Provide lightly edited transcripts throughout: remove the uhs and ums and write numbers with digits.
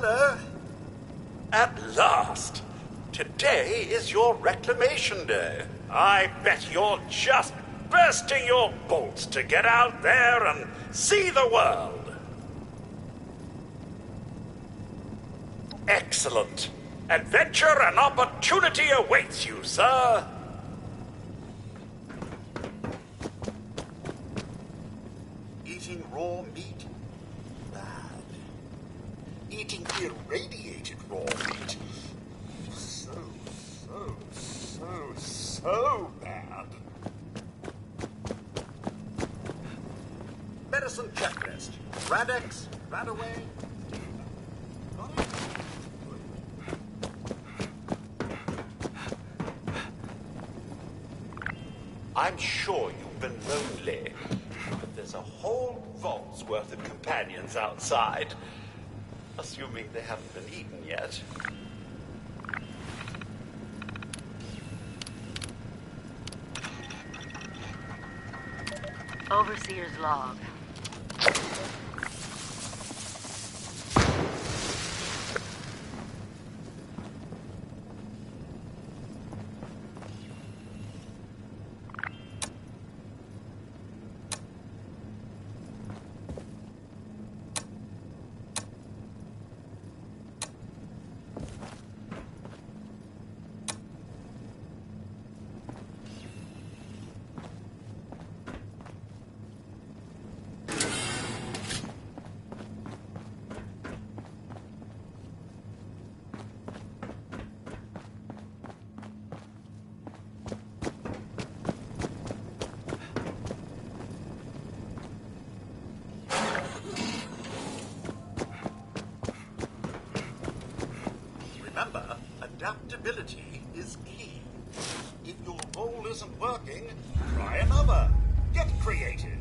Hello. At last. Today is your reclamation day. I bet you're just bursting your bolts to get out there and see the world. Excellent. Adventure and opportunity awaits you, sir. Eating raw meat? Bad. Eating irradiated raw meat? So bad. Medicine checklist. Radex, Radaway. Got it? I'm sure you've been lonely, but there's a whole vault's worth of companions outside, assuming they haven't been eaten yet. Overseer's log. Remember, adaptability is key. If your role isn't working, try another. Get creative.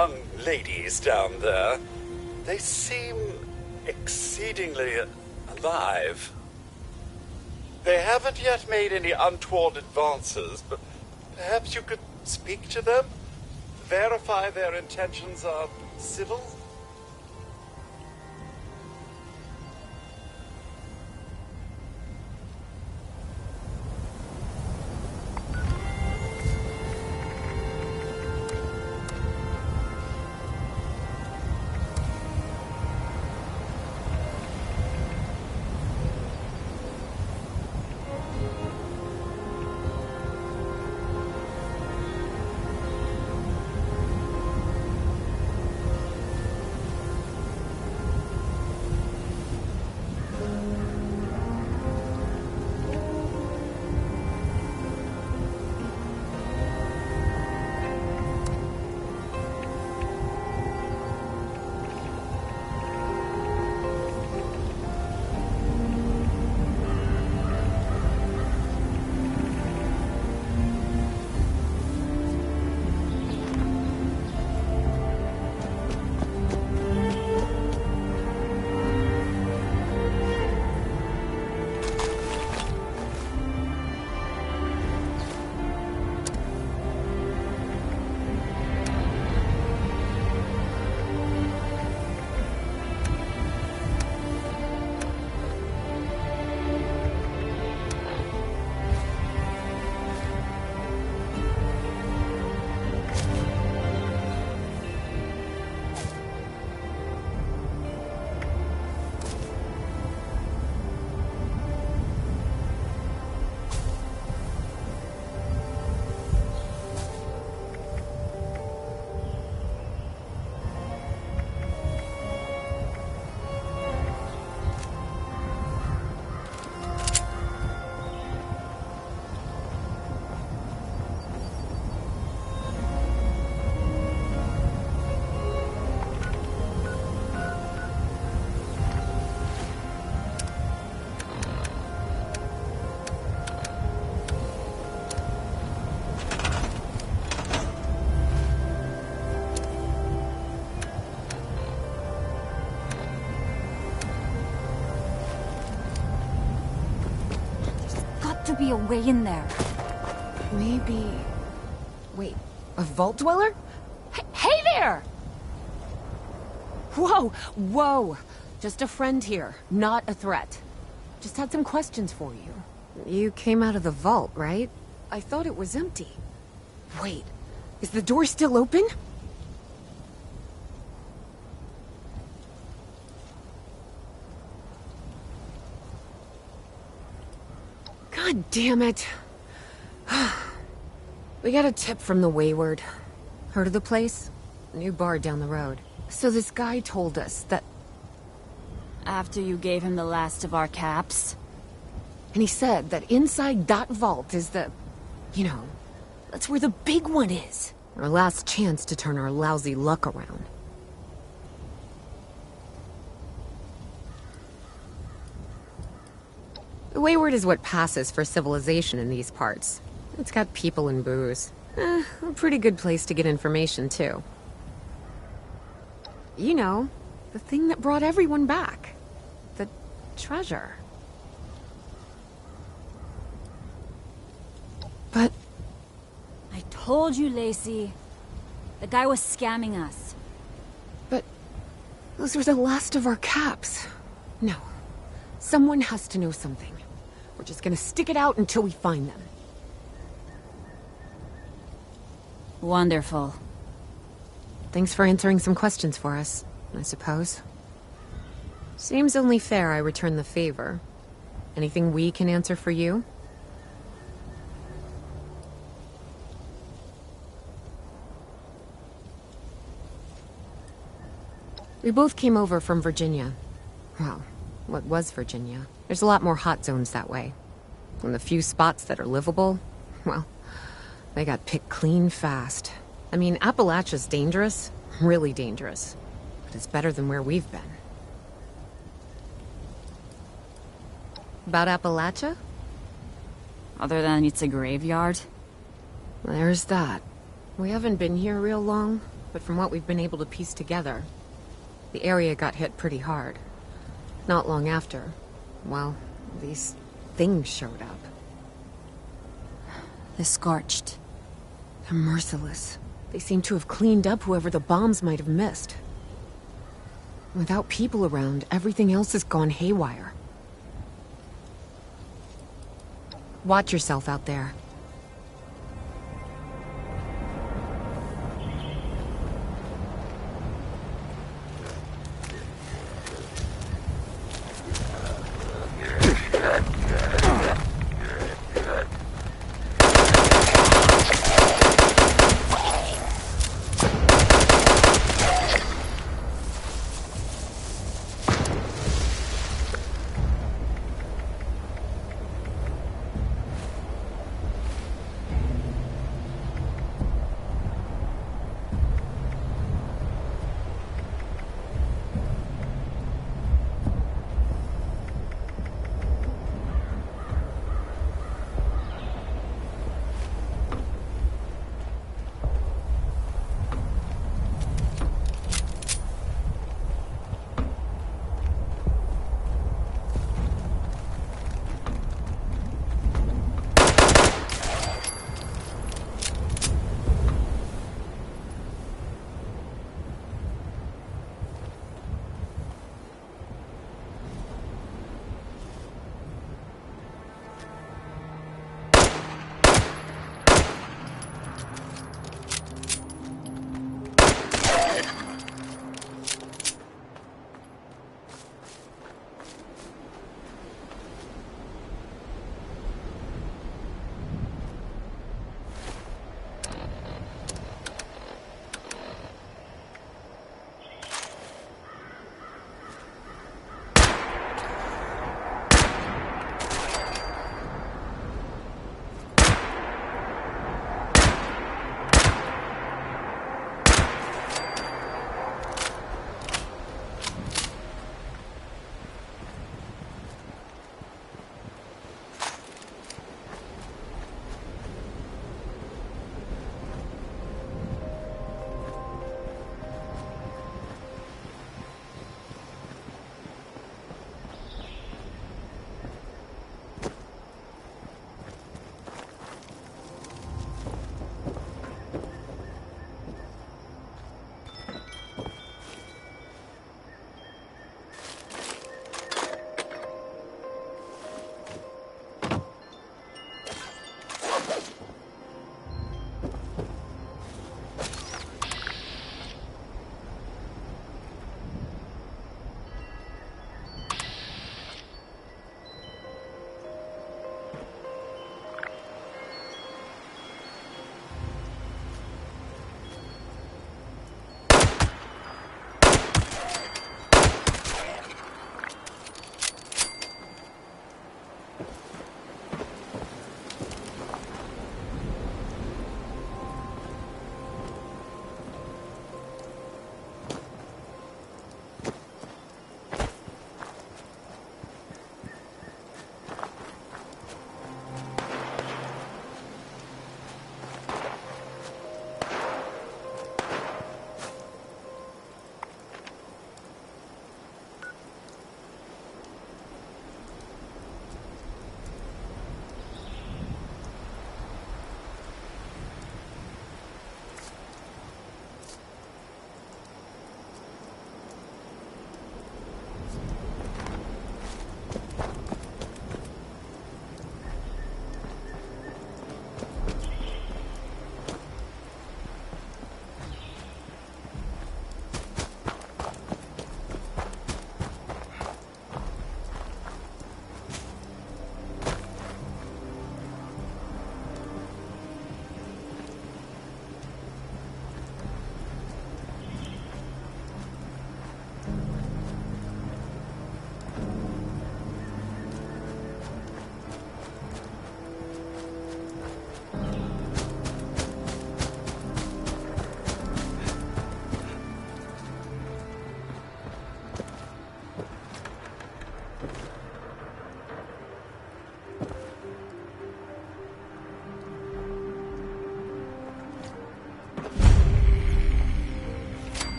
young ladies down there. They seem exceedingly alive. They haven't yet made any untoward advances, but perhaps you could speak to them? Verify their intentions are civil? To be a way in there. Maybe... Wait, a vault dweller? Hey there! Whoa, whoa! Just a friend here, not a threat. Just had some questions for you. You came out of the vault, right? I thought it was empty. Wait, is the door still open? God damn it. We got a tip from the Wayward. Heard of the place? New bar down the road. So this guy told us that... After you gave him the last of our caps? And he said that inside that vault is the... You know, that's where the big one is. Our last chance to turn our lousy luck around. The Wayward is what passes for civilization in these parts. It's got people and booze. A pretty good place to get information, too. You know, the thing that brought everyone back. The treasure. But... I told you, Lacey. The guy was scamming us. But... those were the last of our caps. No. Someone has to know something. We're just gonna stick it out until we find them. Wonderful. Thanks for answering some questions for us, I suppose. Seems only fair I return the favor. Anything we can answer for you? We both came over from Virginia. Well, what was Virginia? There's a lot more hot zones that way. And the few spots that are livable, well, they got picked clean fast. I mean, Appalachia's dangerous, really dangerous. But it's better than where we've been. About Appalachia? Other than it's a graveyard? There's that. We haven't been here real long. but from what we've been able to piece together, the area got hit pretty hard. Not long after, well, these things showed up. The Scorched. They're merciless. They seem to have cleaned up whoever the bombs might have missed. Without people around, everything else has gone haywire. Watch yourself out there.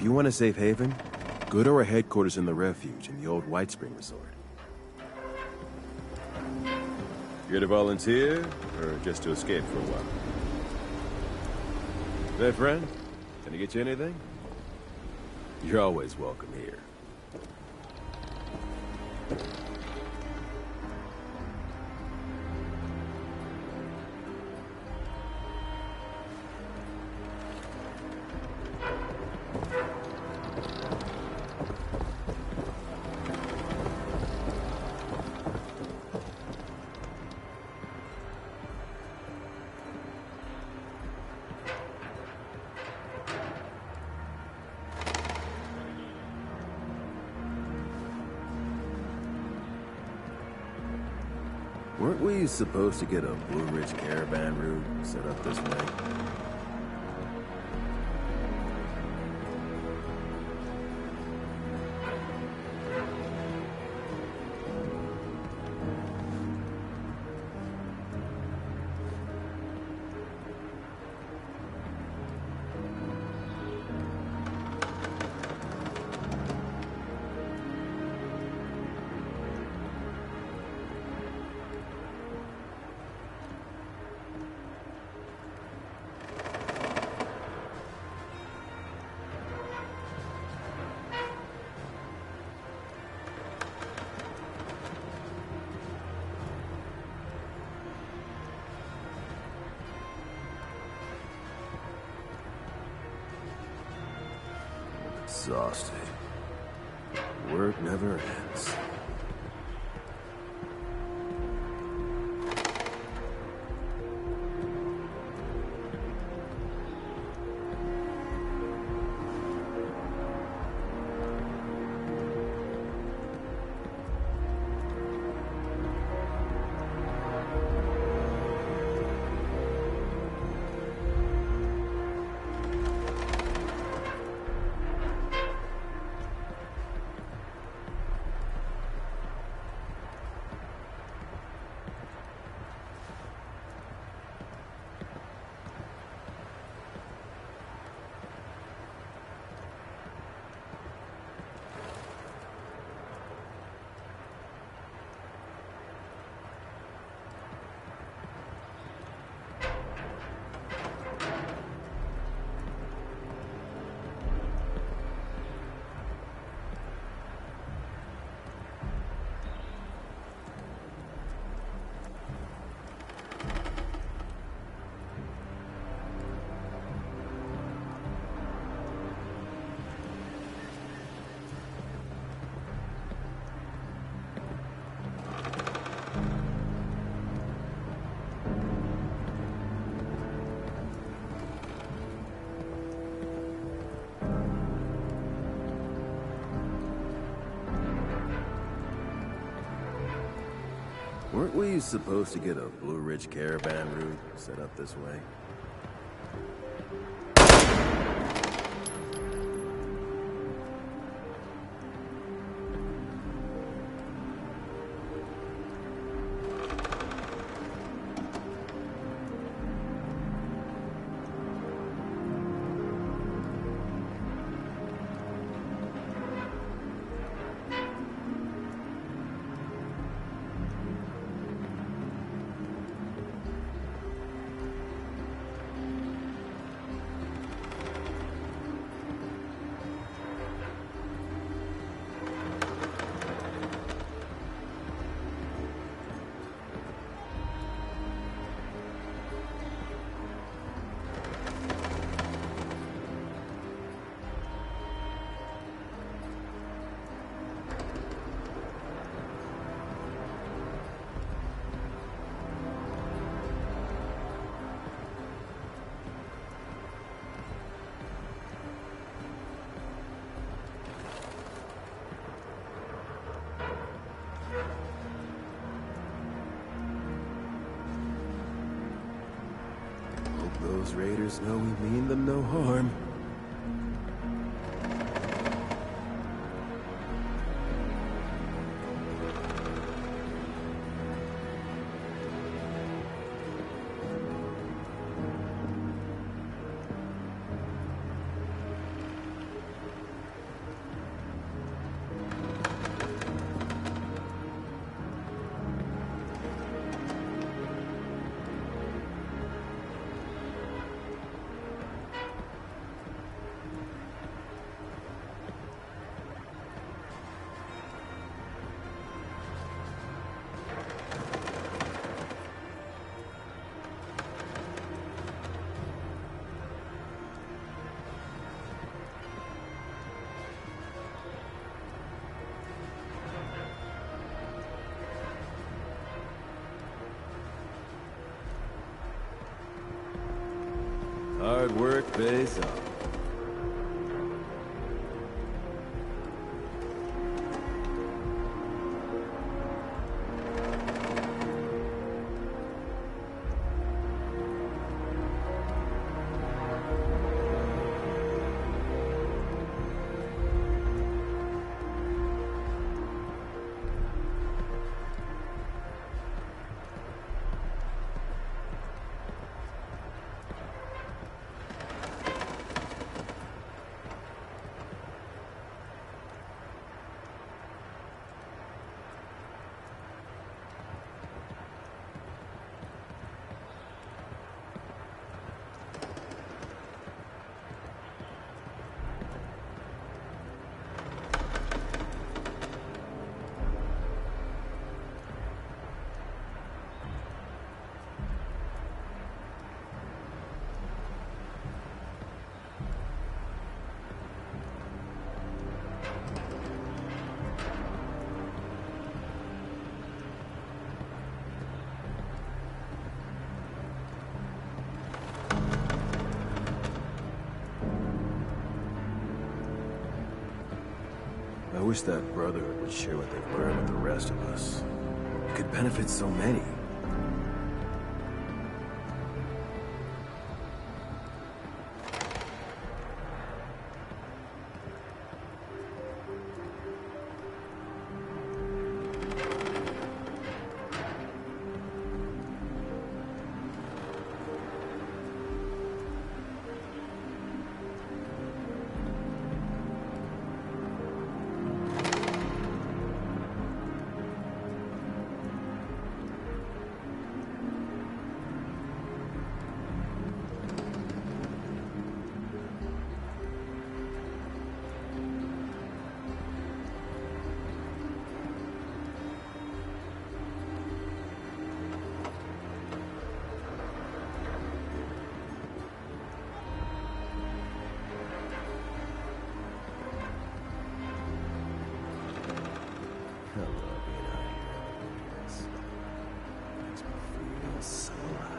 If you want a safe haven, go to our headquarters in the refuge in the old White Spring Resort. Here to volunteer, or just to escape for a while? Hey, friend, can I get you anything? You're always welcome here. Weren't we supposed to get a Blue Ridge caravan route set up this way? Exhausted. Work never ends. Weren't we supposed to get a Blue Ridge caravan route set up this way? Those raiders know we mean them no harm. Hard work pays off. I wish that Brotherhood would share what they've learned with the rest of us. It could benefit so many. I love being out here. This makes me feel so alive.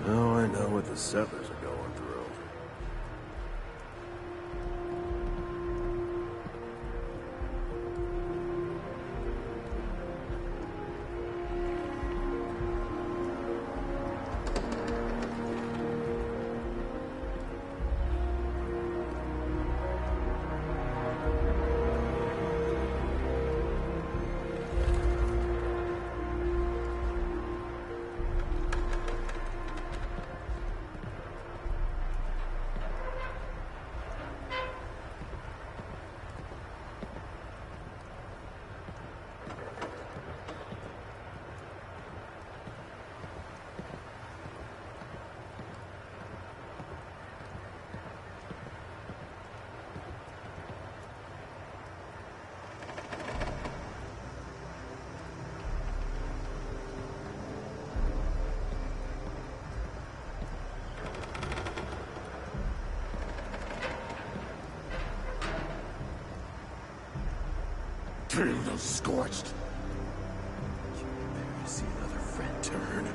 Now I know what the settlers are going through. Damn those scorched! Can't bear to see another friend turn.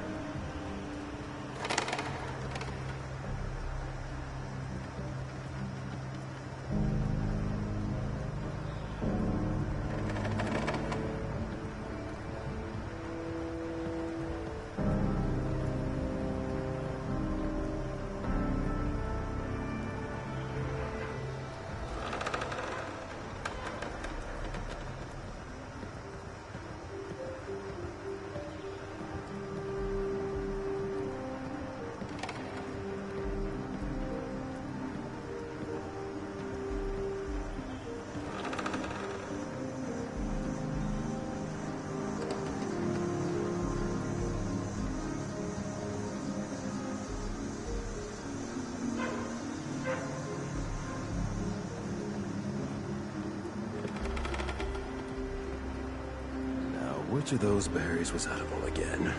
which of those berries was edible again?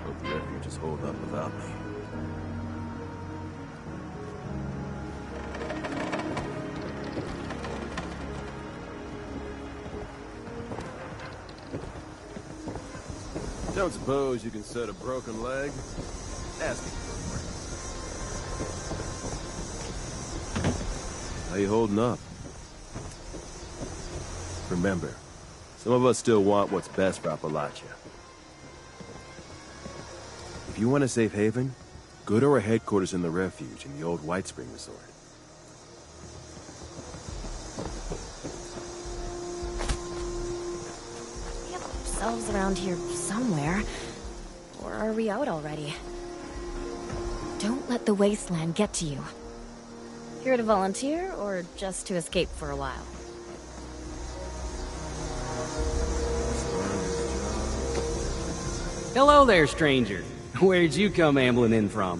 Hope the refuges hold up without me. Don't suppose you can set a broken leg? Ask me for a break. How you holding up? Remember, some of us still want what's best for Appalachia. If you want a safe haven, go to our headquarters in the refuge in the old White Spring Resort. We have ourselves around here somewhere. Or are we out already? Don't let the wasteland get to you. Here to volunteer, or just to escape for a while? Hello there, stranger. Where'd you come ambling in from?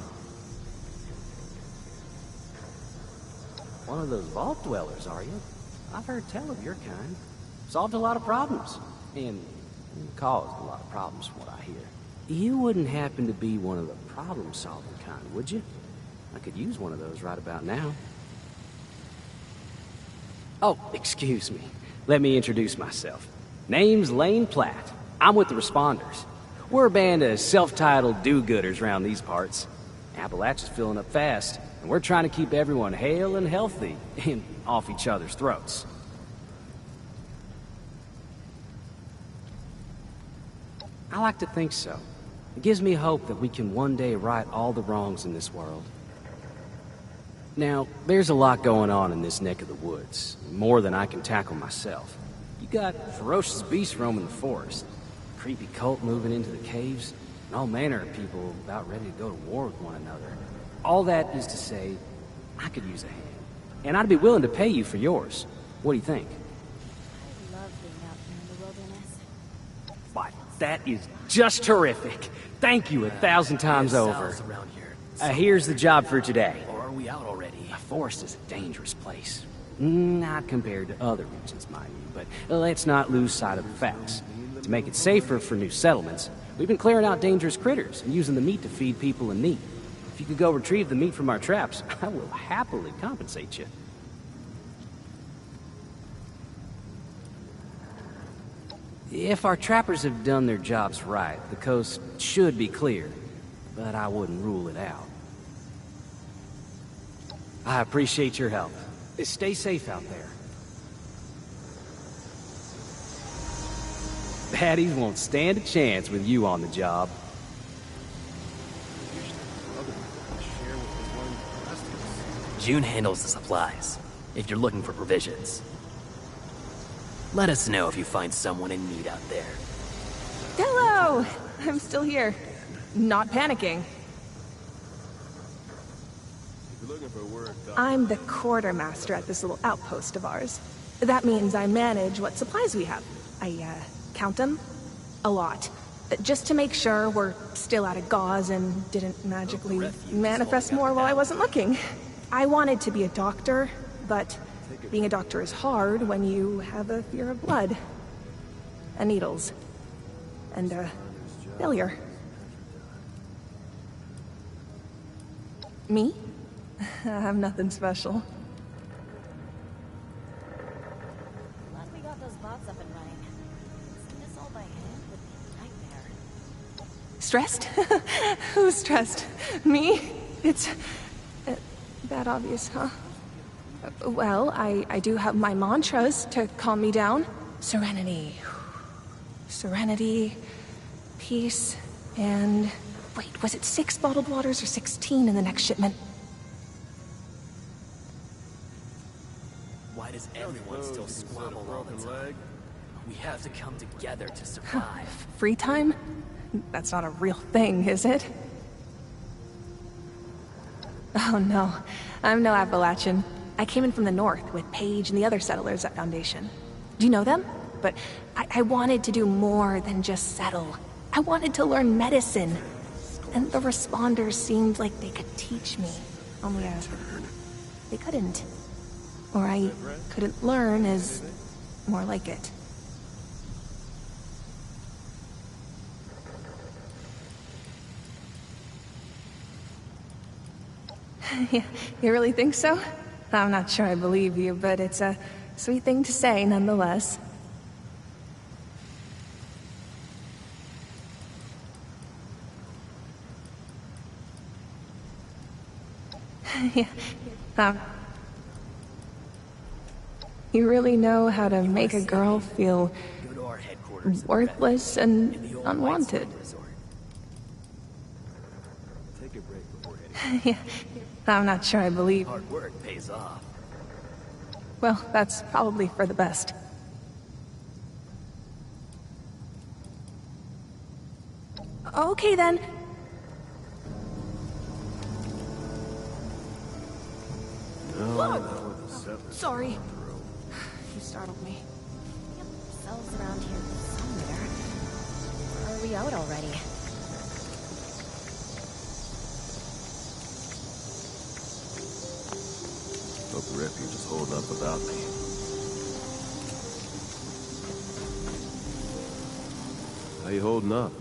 One of those vault dwellers, are you? I've heard tell of your kind. Solved a lot of problems. And caused a lot of problems from what I hear. You wouldn't happen to be one of the problem-solving kind, would you? I could use one of those right about now. Oh, excuse me. Let me introduce myself. Name's Lane Platt. I'm with the Responders. We're a band of self-titled do-gooders around these parts. Appalachia's filling up fast, and we're trying to keep everyone hale and healthy and off each other's throats. I like to think so. It gives me hope that we can one day right all the wrongs in this world. Now, there's a lot going on in this neck of the woods, more than I can tackle myself. You got ferocious beasts roaming the forest, creepy cult moving into the caves, and all manner of people about ready to go to war with one another. All that is to say, I could use a hand. And I'd be willing to pay you for yours. What do you think? I love being out here in the wilderness. Why, that is just terrific. Thank you 1,000 times over. Around here. Here's the job for today. Or are we out already? The forest is a dangerous place. Not compared to other regions, mind you, but let's not lose sight of the facts. To make it safer for new settlements, we've been clearing out dangerous critters and using the meat to feed people in need. If you could go retrieve the meat from our traps, I will happily compensate you. If our trappers have done their jobs right, the coast should be clear, but I wouldn't rule it out. I appreciate your help. Stay safe out there. Baddies won't stand a chance with you on the job. June handles the supplies, if you're looking for provisions. Let us know if you find someone in need out there. Hello! I'm still here. Not panicking. I'm the quartermaster at this little outpost of ours. That means I manage what supplies we have. I, count them. A lot. Just to make sure we're still out of gauze and didn't magically manifest more while I wasn't looking. I wanted to be a doctor, but being a doctor is hard when you have a fear of blood. And needles. And, failure. Me? I'm nothing special. Glad we got those bots up up and running. Doing this all by hand would be a nightmare. Stressed? Who's stressed? Me? It's that obvious, huh? Well, I do have my mantras to calm me down. Serenity. Serenity. Peace. And... wait, was it 6 bottled waters or 16 in the next shipment? Why does everyone still squabble all the time? We have to come together to survive. Free time? That's not a real thing, is it? Oh no, I'm no Appalachian. I came in from the north with Paige and the other settlers at Foundation. Do you know them? But I wanted to do more than just settle. I wanted to learn medicine. And the responders seemed like they could teach me. Only they couldn't. Or I couldn't learn is more like it. You really think so? I'm not sure I believe you, but it's a sweet thing to say nonetheless. You really know how to make a girl feel Go to our headquarters worthless and in the old unwanted. White Spring Resort. Take a break before heading. I'm not sure I believe. Hard work pays off. Well, that's probably for the best. Okay then. Sorry. You startled me. Cells around here somewhere. Or are we out already? Hope the refuge is holding up without me. How you holding up?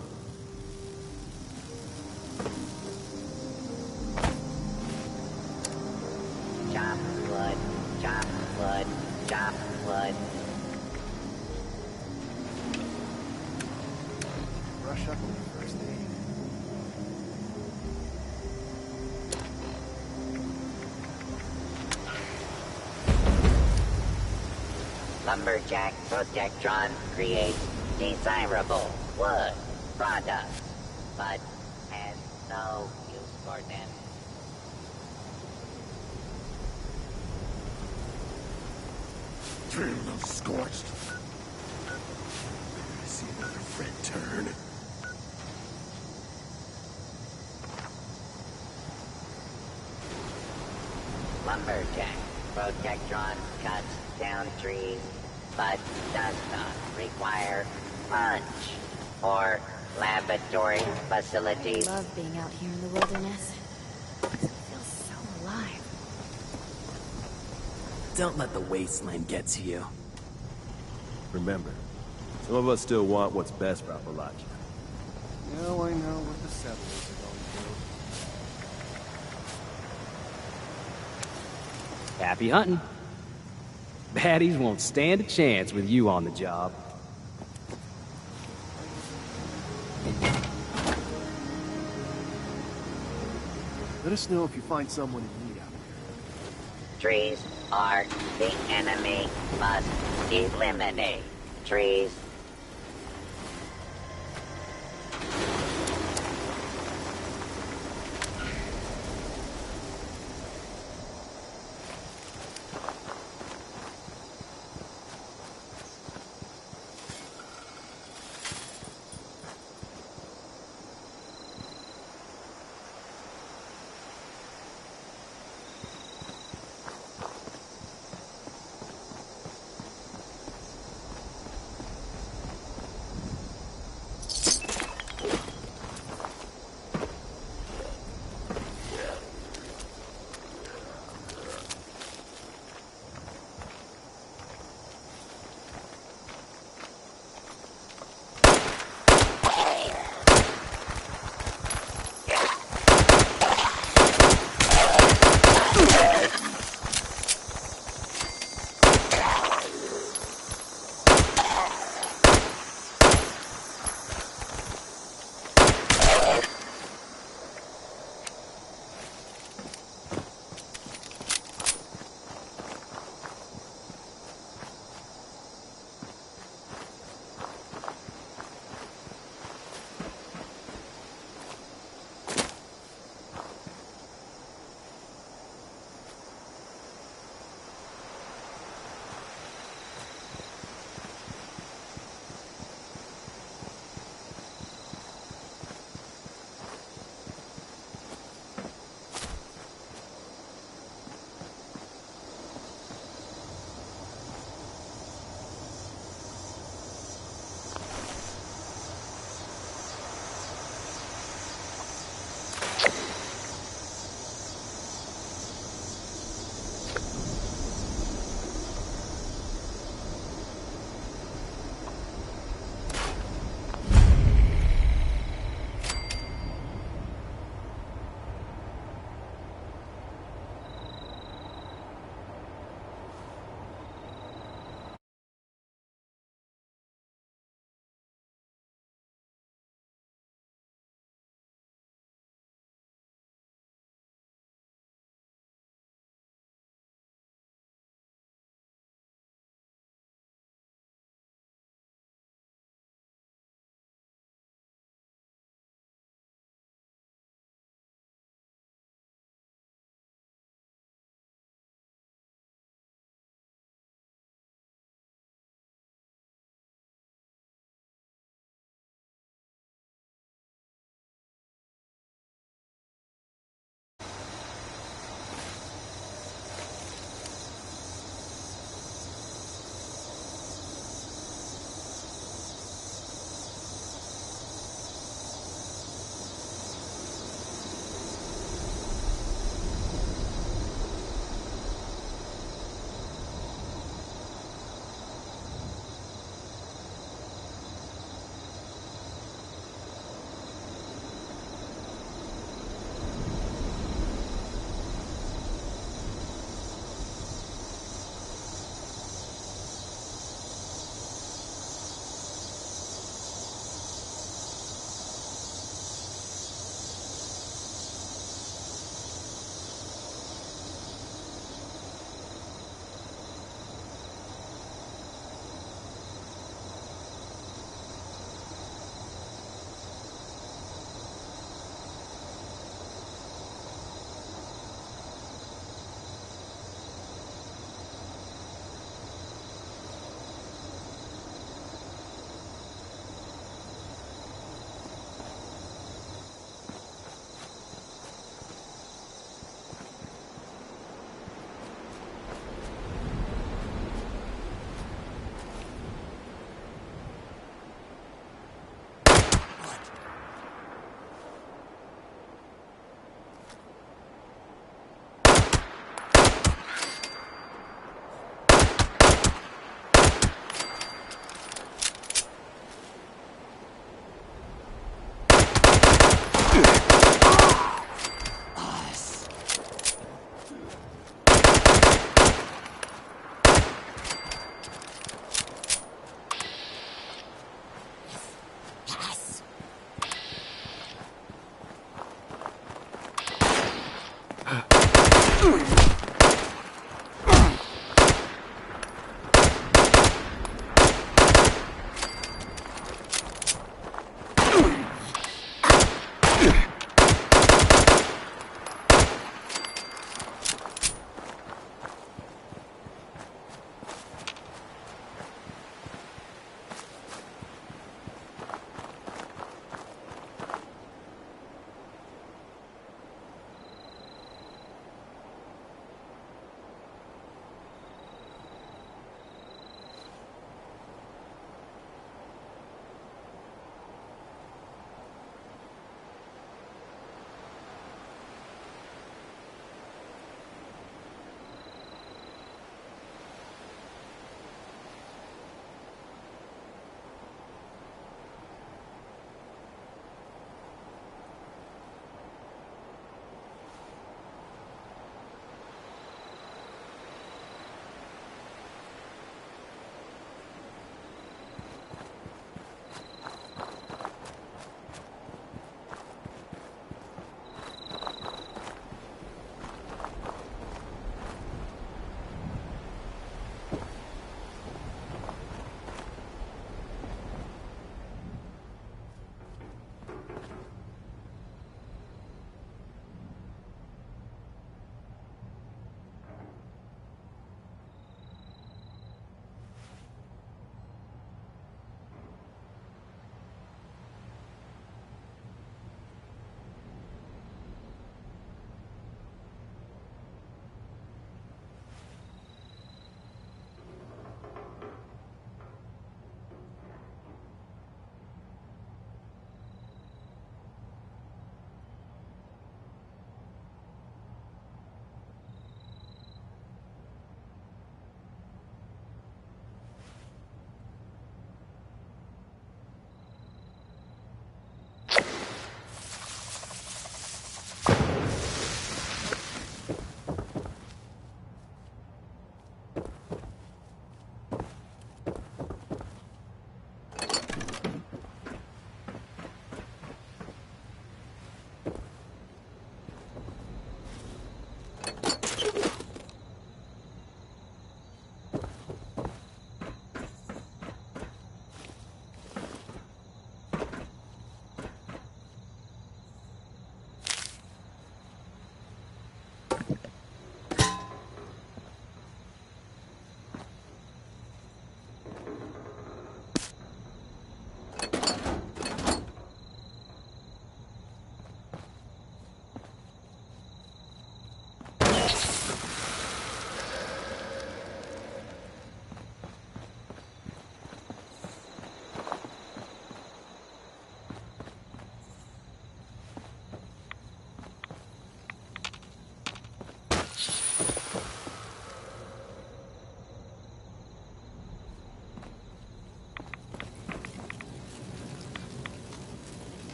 Chop wood, chop wood, chop wood. Brush up on the first aid. Lumberjack Protectron creates desirable wood products, but has no use for them. Damn, I'm scorched. I see another friend turn. Lumberjack Protectron cuts down trees, but does not require punch or laboratory facilities. I love being out here in the wilderness. It feels so alive. Don't let the wasteland get to you. Remember, some of us still want what's best for Appalachia. Now I know what the settlers are going to do. Happy hunting. Baddies won't stand a chance with you on the job. Let us know if you find someone in need out there. Trees are the enemy. Must eliminate trees.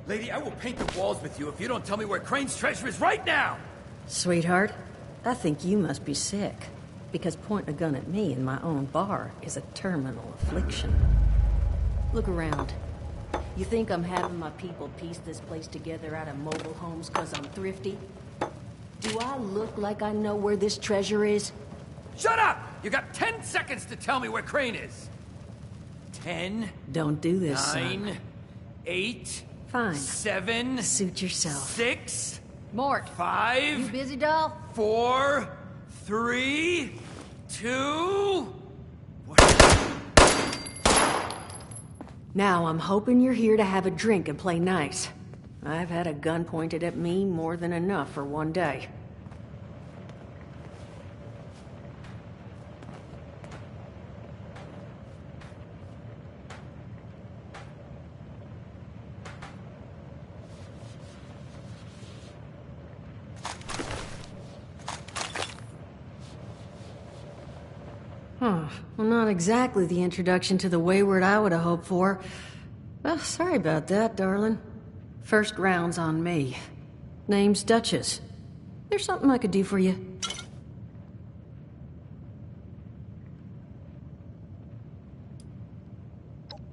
Lady, I will paint the walls with you if you don't tell me where Crane's treasure is right now! Sweetheart, I think you must be sick, because pointing a gun at me in my own bar is a terminal affliction. Look around. You think I'm having my people piece this place together out of mobile homes because I'm thrifty? Do I look like I know where this treasure is? Shut up! You got 10 seconds to tell me where Crane is. 10. Don't do this, 9. son. 8. Fine. 7. Suit yourself. 6. Mort. 5. You busy, doll? 4. 3. 2. Now I'm hoping you're here to have a drink and play nice. I've had a gun pointed at me more than enough for one day. Oh, well, not exactly the introduction to the Wayward I would have hoped for. Well, sorry about that, darling. First round's on me. Name's Duchess. There's something I could do for you.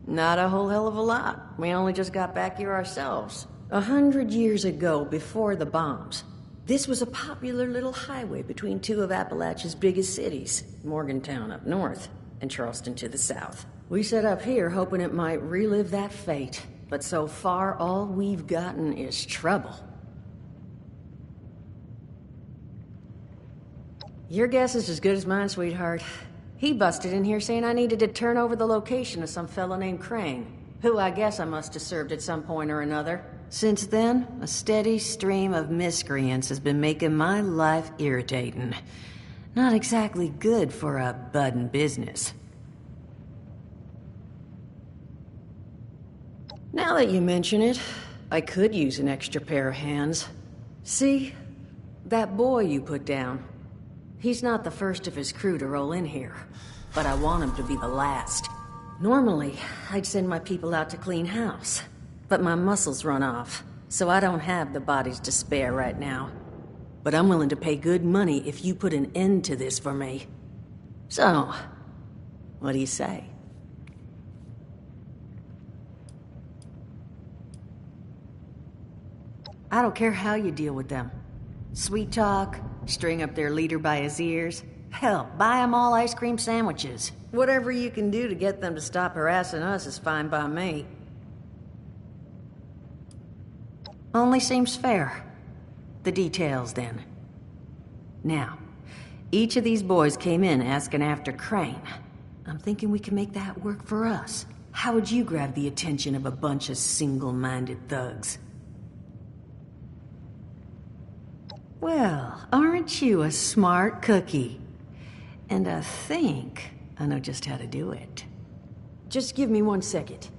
Not a whole hell of a lot. We only just got back here ourselves. 100 years ago, before the bombs, this was a popular little highway between two of Appalachia's biggest cities, Morgantown up north and Charleston to the south. We set up here hoping it might relive that fate, but so far all we've gotten is trouble. Your guess is as good as mine, sweetheart. He busted in here saying I needed to turn over the location of some fellow named Crane, who I guess I must have served at some point or another. Since then, a steady stream of miscreants has been making my life irritating. Not exactly good for a budding business. Now that you mention it, I could use an extra pair of hands. See, that boy you put down, he's not the first of his crew to roll in here, but I want him to be the last. Normally, I'd send my people out to clean house, but my muscles run off, so I don't have the bodies to spare right now. But I'm willing to pay good money if you put an end to this for me. So, what do you say? I don't care how you deal with them. Sweet talk, string up their leader by his ears. Hell, buy them all ice cream sandwiches. Whatever you can do to get them to stop harassing us is fine by me. Only seems fair. The details, then. Now, each of these boys came in asking after Crane. I'm thinking we can make that work for us. How would you grab the attention of a bunch of single-minded thugs? Well, aren't you a smart cookie? And I think I know just how to do it. Just give me 1 second.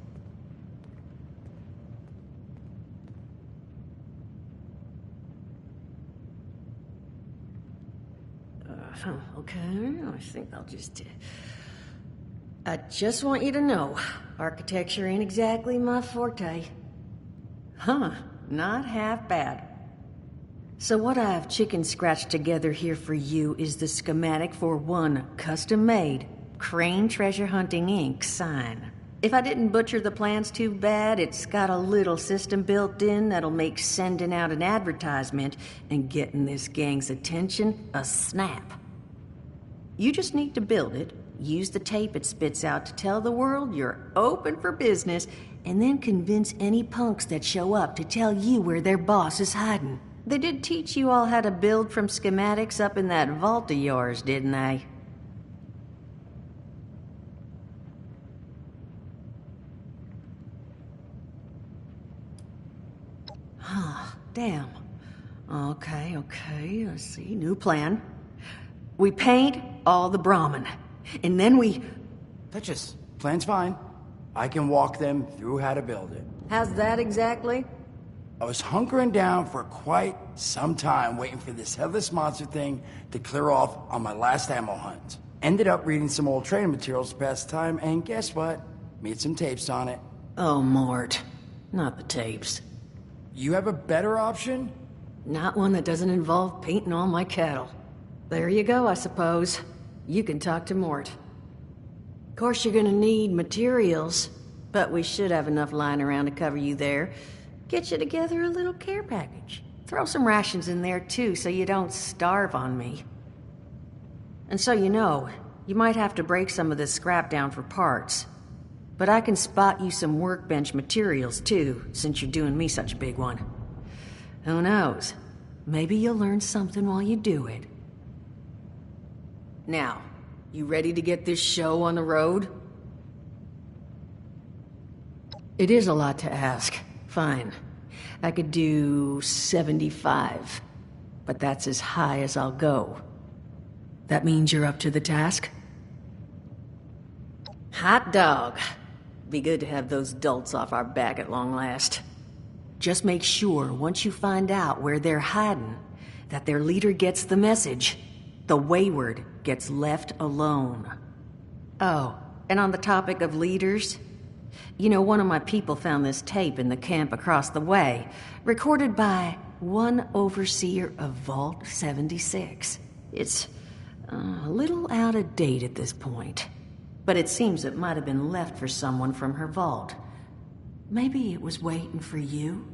Okay, I think I'll just... I just want you to know, architecture ain't exactly my forte. Huh, not half bad. So what I've chicken scratched together here for you is the schematic for one custom-made Crane Treasure Hunting Inc. sign. If I didn't butcher the plans too bad, it's got a little system built in that'll make sending out an advertisement and getting this gang's attention a snap. You just need to build it, use the tape it spits out to tell the world you're open for business, and then convince any punks that show up to tell you where their boss is hiding. They did teach you all how to build from schematics up in that vault of yours, didn't they? Huh, damn. Okay, let's see, new plan. We paint all the Brahmin, and then we... Duchess, plan's fine. I can walk them through how to build it. How's that exactly? I was hunkering down for quite some time waiting for this headless monster thing to clear off on my last ammo hunt. Ended up reading some old training materials to pass the time, and guess what? Made some tapes on it. Oh, Mort. Not the tapes. You have a better option? Not one that doesn't involve painting all my cattle. There you go, I suppose. You can talk to Mort. Of course you're gonna need materials, but we should have enough lying around to cover you there. Get you together a little care package. Throw some rations in there too, so you don't starve on me. And so you know, you might have to break some of this scrap down for parts. But I can spot you some workbench materials too, since you're doing me such a big one. Who knows? Maybe you'll learn something while you do it. Now, you ready to get this show on the road? It is a lot to ask. Fine. I could do 75, but that's as high as I'll go. That means you're up to the task? Hot dog. Be good to have those dolts off our back at long last. Just make sure, once you find out where they're hiding, that their leader gets the message. The wayward gets left alone. Oh, and on the topic of leaders, you know, one of my people found this tape in the camp across the way, recorded by one overseer of Vault 76. It's a little out of date at this point, but it seems it might have been left for someone from her vault. Maybe it was waiting for you?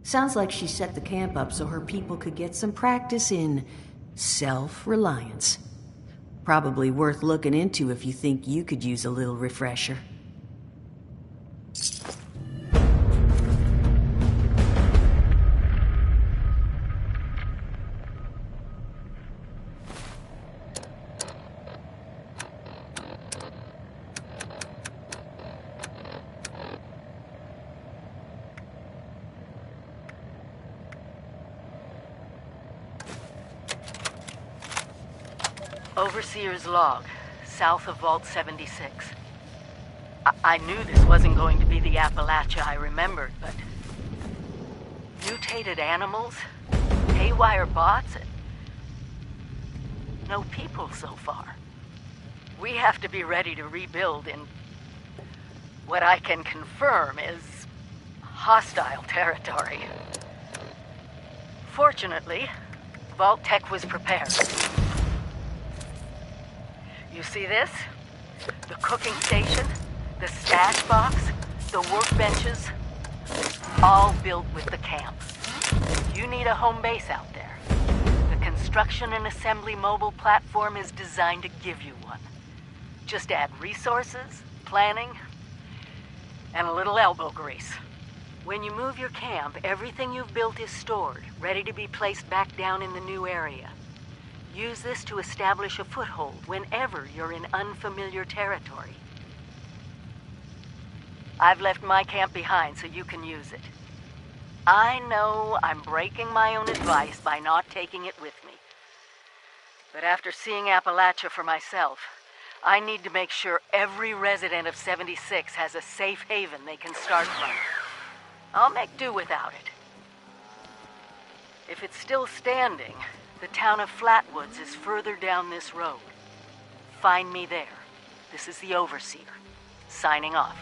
Sounds like she set the camp up so her people could get some practice in self-reliance. Probably worth looking into if you think you could use a little refresher. Overseer's log, south of Vault 76. I knew this wasn't going to be the Appalachia I remembered, but... mutated animals? Haywire bots? And no people so far. We have to be ready to rebuild in... what I can confirm is... hostile territory. Fortunately, Vault Tech was prepared. You see this? The cooking station, the stash box, the workbenches, all built with the camp. You need a home base out there. The construction and assembly mobile platform is designed to give you one. Just add resources, planning, and a little elbow grease. When you move your camp, everything you've built is stored, ready to be placed back down in the new area. Use this to establish a foothold whenever you're in unfamiliar territory. I've left my camp behind so you can use it. I know I'm breaking my own advice by not taking it with me. But after seeing Appalachia for myself, I need to make sure every resident of 76 has a safe haven they can start from. I'll make do without it. If it's still standing, the town of Flatwoods is further down this road. Find me there. This is the Overseer, signing off.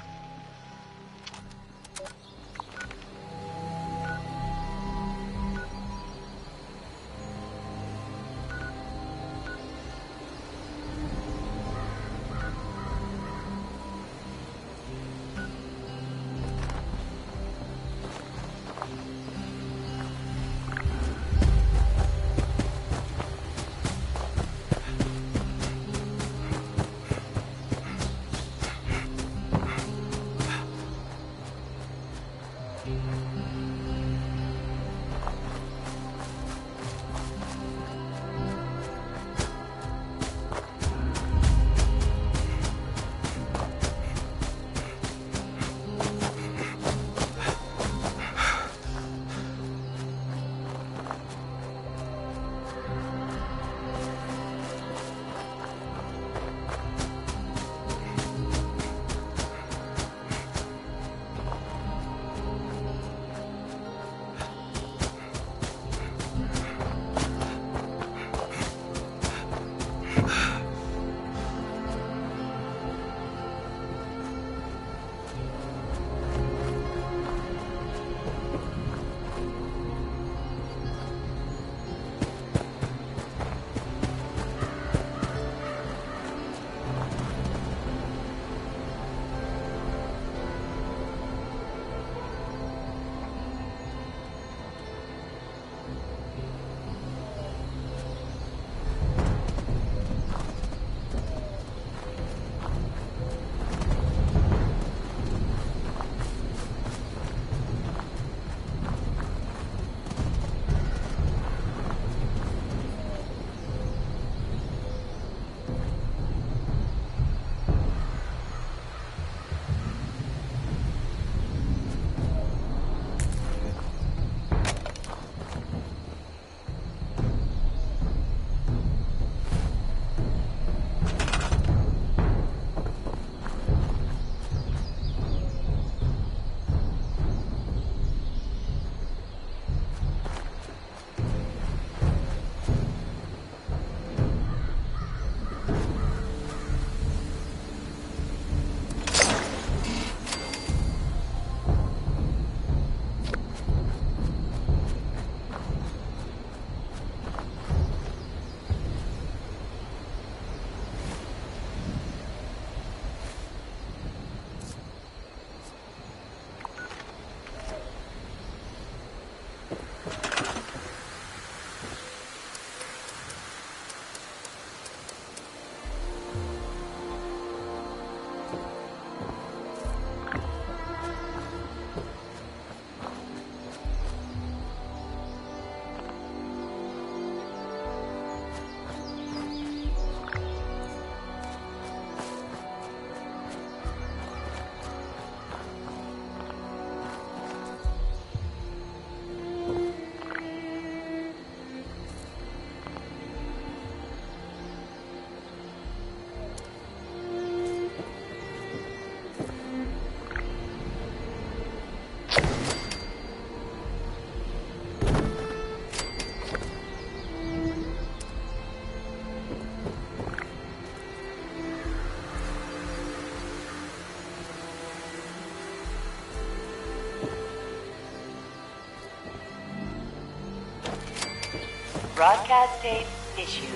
Broadcast tape issued.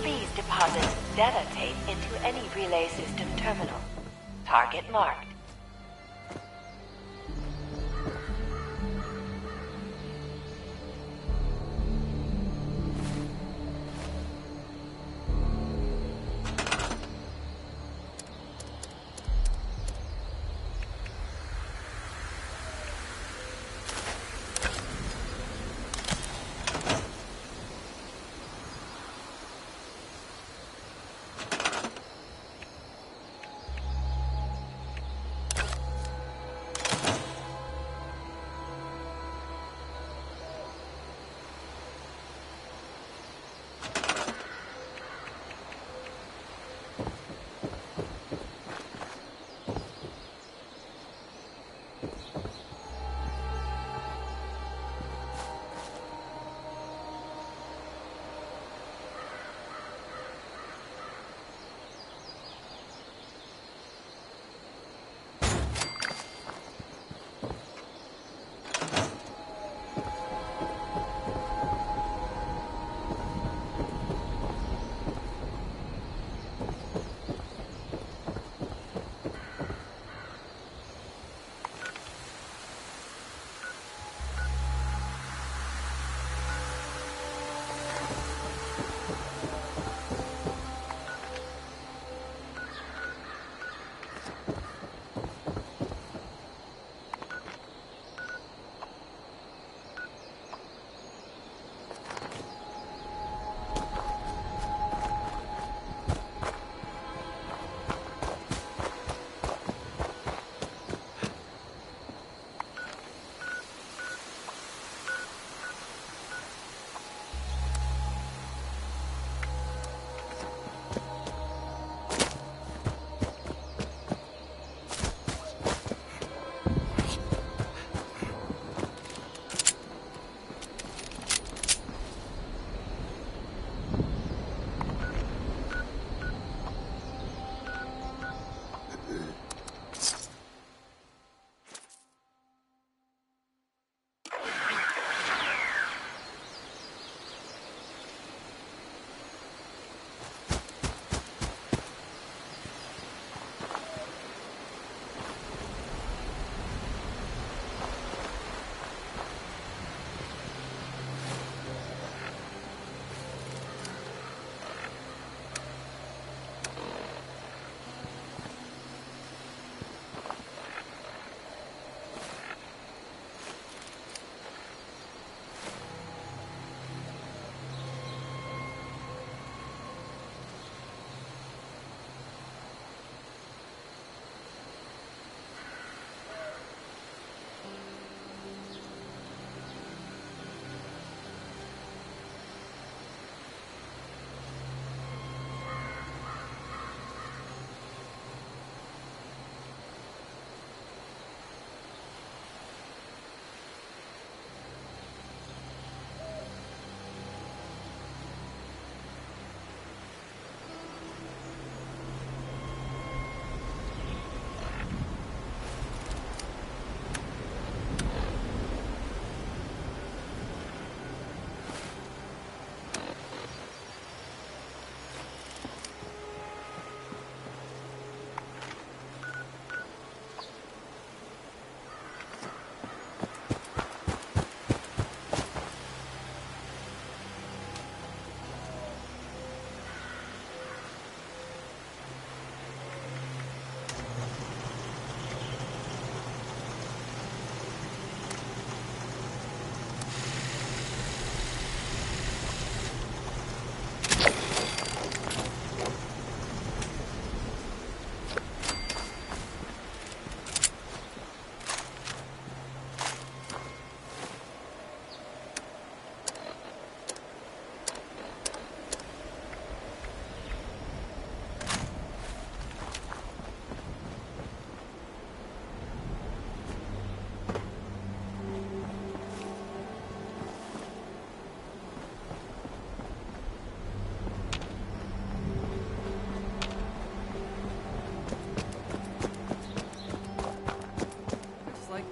Please deposit data tape into any relay system terminal. Target marked.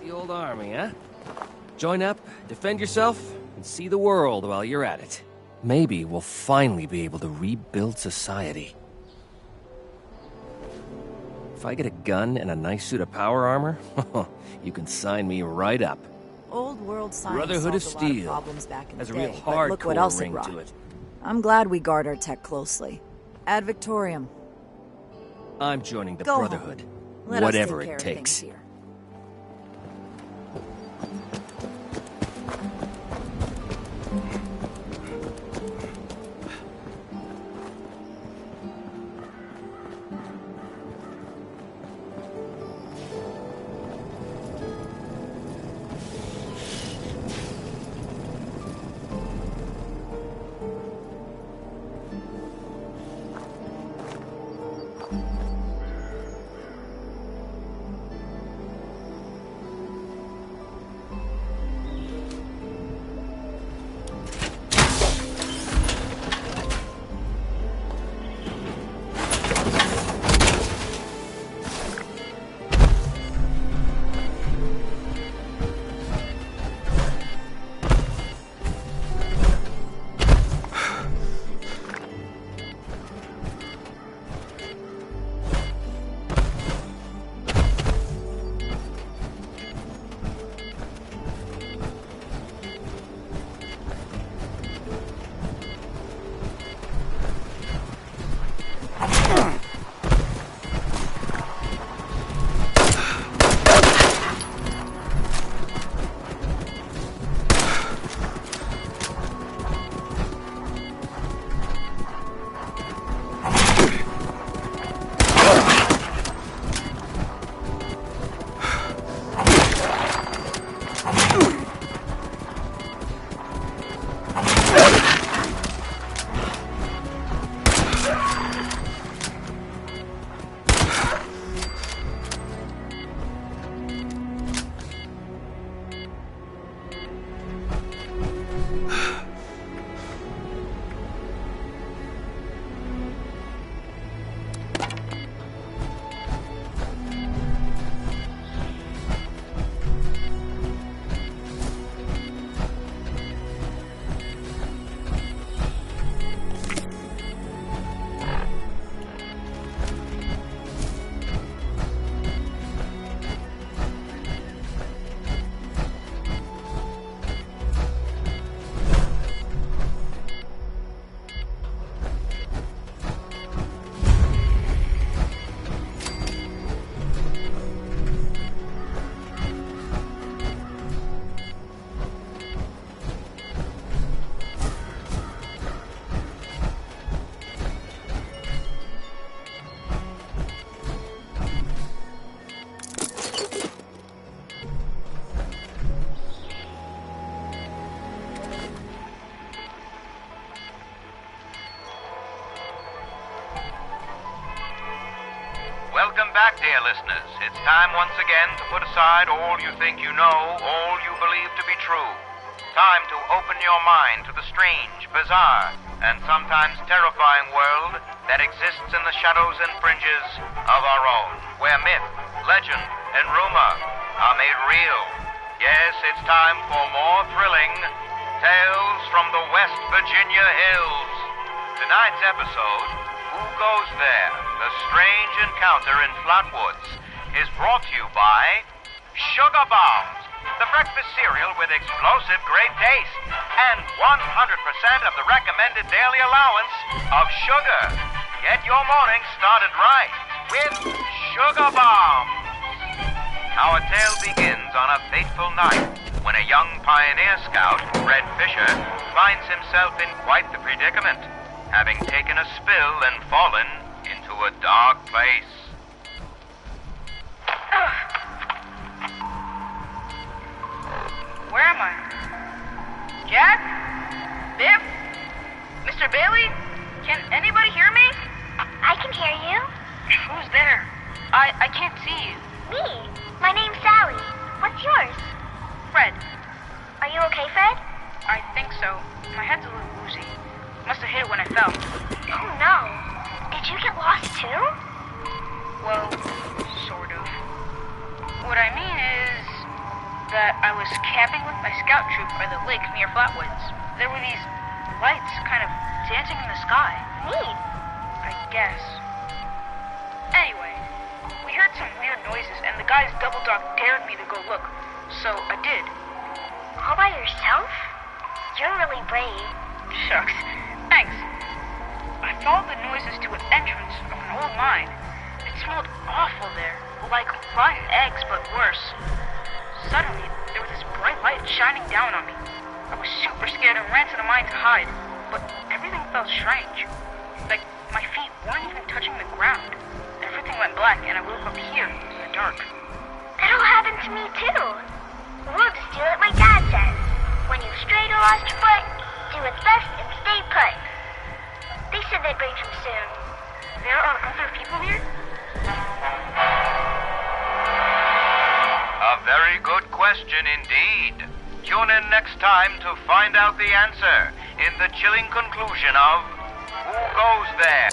Old army, huh? Join up, defend yourself, and see the world while you're at it. maybe we'll finally be able to rebuild society. If I get a gun and a nice suit of power armor, you can sign me right up. Old world science Brotherhood of solved a lot of Steel problems back in has the a real day, but look what hardcore else it ring brought. to it. I'm glad we guard our tech closely. Ad Victorium. I'm joining the Go Brotherhood, home. Let us whatever take care it of things takes. here. Welcome back, dear listeners. It's time once again to put aside all you think you know, all you believe to be true. Time to open your mind to the strange, bizarre, and sometimes terrifying world that exists in the shadows and fringes of our own, where myth, legend, and rumor are made real. Yes, it's time for more thrilling tales from the West Virginia hills. Tonight's episode, Who Goes There? The Strange Encounter in Flatwoods, is brought to you by Sugar Bombs, the breakfast cereal with explosive great taste and 100% of the recommended daily allowance of sugar. Get your morning started right with Sugar Bombs. Our tale begins on a fateful night when a young pioneer scout, Fred Fisher, finds himself in quite the predicament, having taken a spill and fallen into a dark place. Where am I? Jack? Biff? Mr. Bailey? Can anybody hear me? I can hear you. Who's there? I can't see you. Me. My name's Sally. What's yours? Fred. Are you okay, Fred? I think so. My head's a little woozy. Must have hit it when I fell. Oh no. Did you get lost too? Well, sort of. What I mean is that I was camping with my scout troop by the lake near Flatwoods. There were these lights kind of dancing in the sky. Neat. I guess. Anyway, we heard some weird noises, and the guy's double dog dared me to go look, so I did. All by yourself? You're really brave. Shucks. Thanks. I followed the noises to an entrance of an old mine. It smelled awful there, like rotten eggs, but worse. Suddenly, there was this bright light shining down on me. I was super scared and ran to the mine to hide, but everything felt strange. Like, my feet weren't even touching the ground. Everything went black, and I woke up here in the dark. That'll happen to me too. We'll just do it like Dad says. When you've strayed or lost your foot, do what's best and stay put. They said they'd bring him soon. There are other people here? A very good question indeed. Tune in next time to find out the answer in the chilling conclusion of Who Goes There?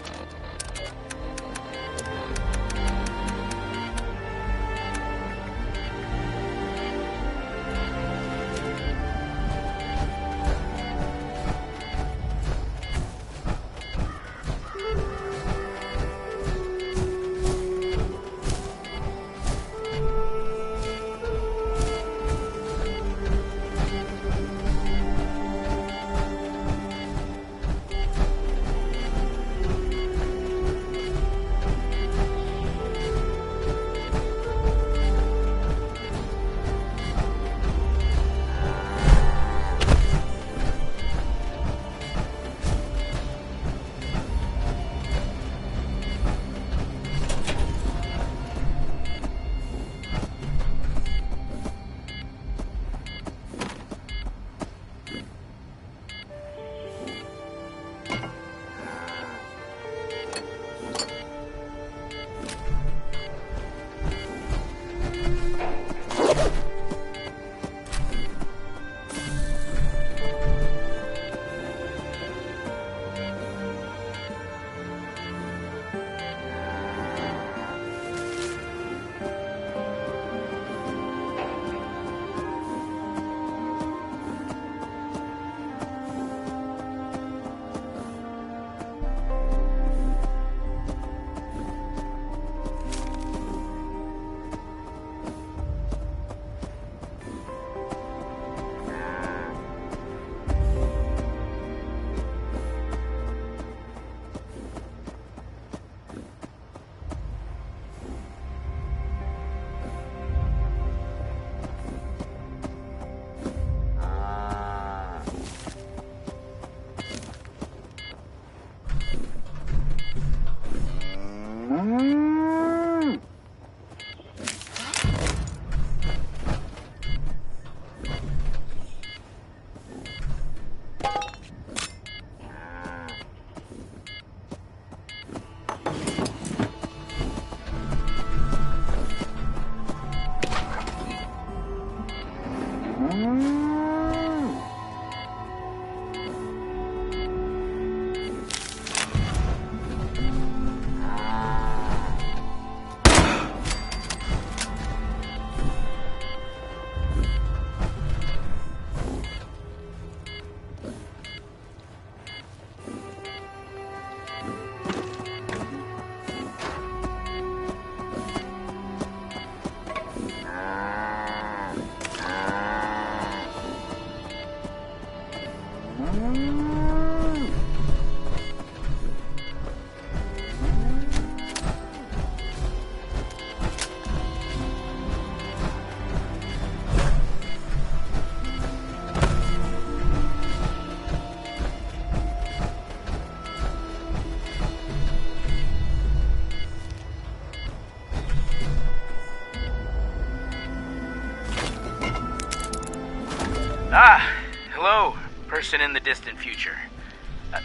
Hello, person in the distant future.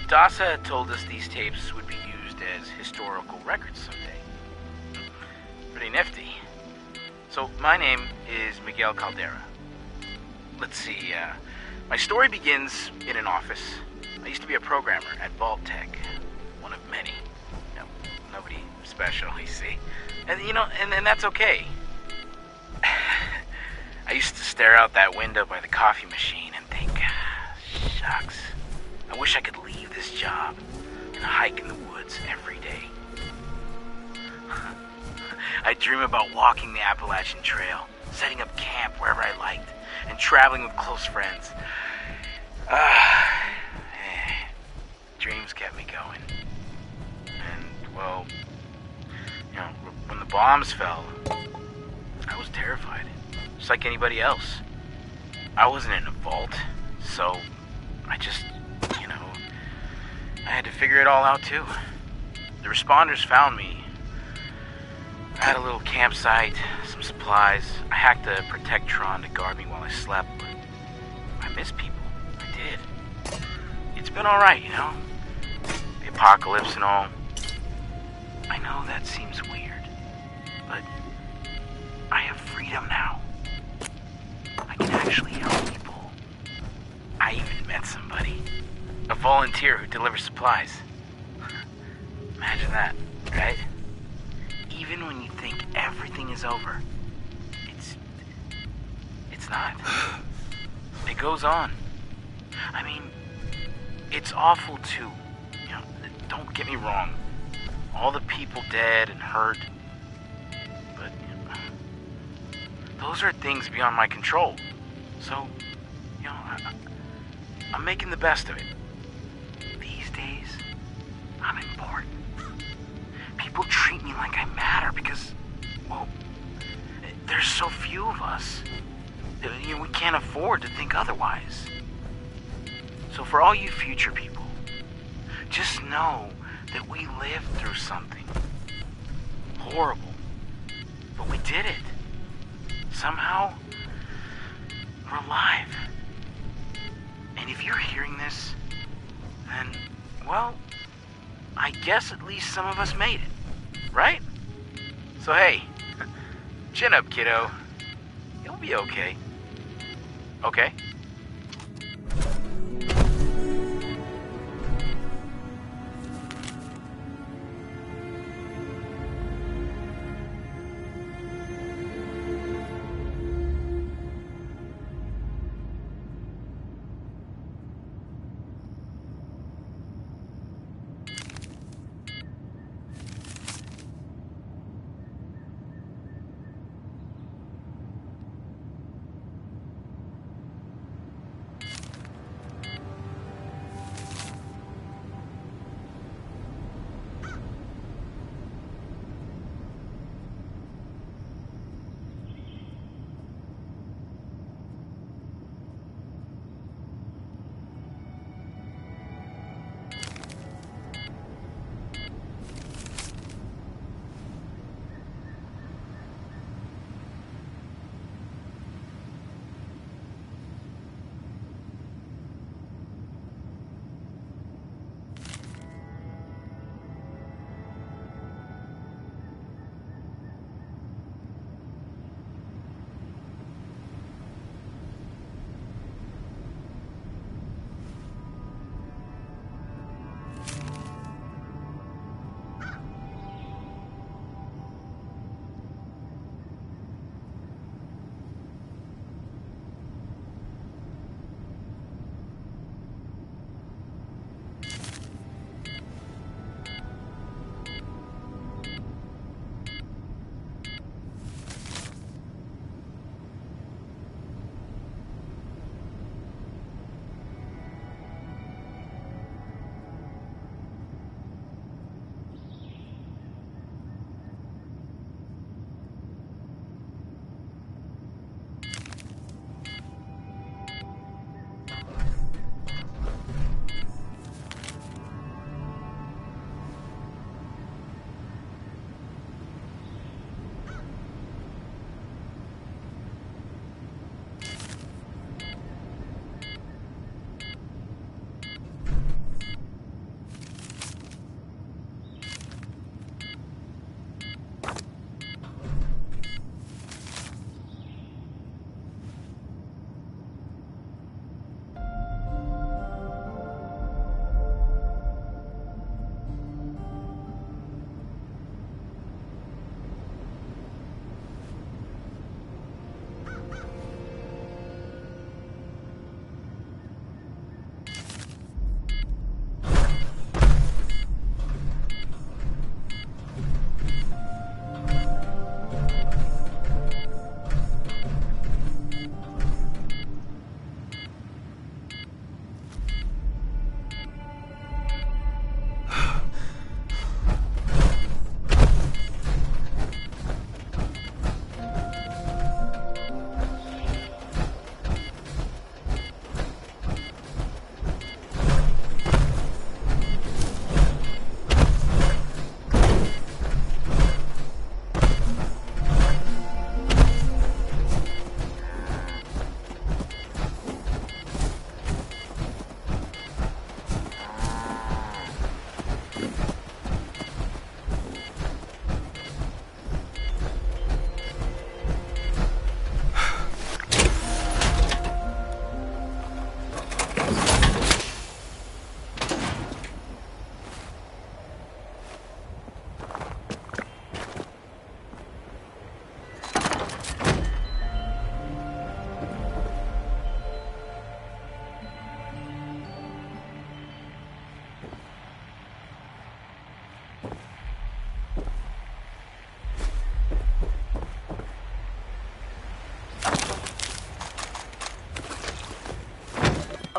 Dasa told us these tapes would be used as historical records someday. Pretty nifty. So, my name is Miguel Caldera. Let's see, my story begins in an office. I used to be a programmer at Vault Tech. One of many. No, nobody special, you see. And, and that's okay. I used to stare out that window by the coffee machine and think, shucks, I wish I could leave this job and hike in the woods every day. I dream about walking the Appalachian Trail, setting up camp wherever I liked, and traveling with close friends. Dreams kept me going. And, well, when the bombs fell, I was terrified, just like anybody else. I wasn't in a vault, so I just, I had to figure it all out too. The responders found me. I had a little campsite, some supplies. I hacked a Protectron to guard me while I slept, but I miss people. I did. It's been alright, the apocalypse and all. I know that seems weird, but I have freedom now. I can actually help people. I even met somebody. A volunteer who delivers supplies. Imagine that, right? Even when you think everything is over, it's not. It goes on. I mean, it's awful too. Don't get me wrong. All the people dead and hurt. But, those are things beyond my control. So, I'm making the best of it. These days, I'm important. People treat me like I matter because, well, there's so few of us. We can't afford to think otherwise. So for all you future people, just know that we lived through something horrible. But we did it. Somehow, we're alive. And if you're hearing this, then, well, I guess at least some of us made it, right? So hey, chin up, kiddo. You'll be okay. Okay?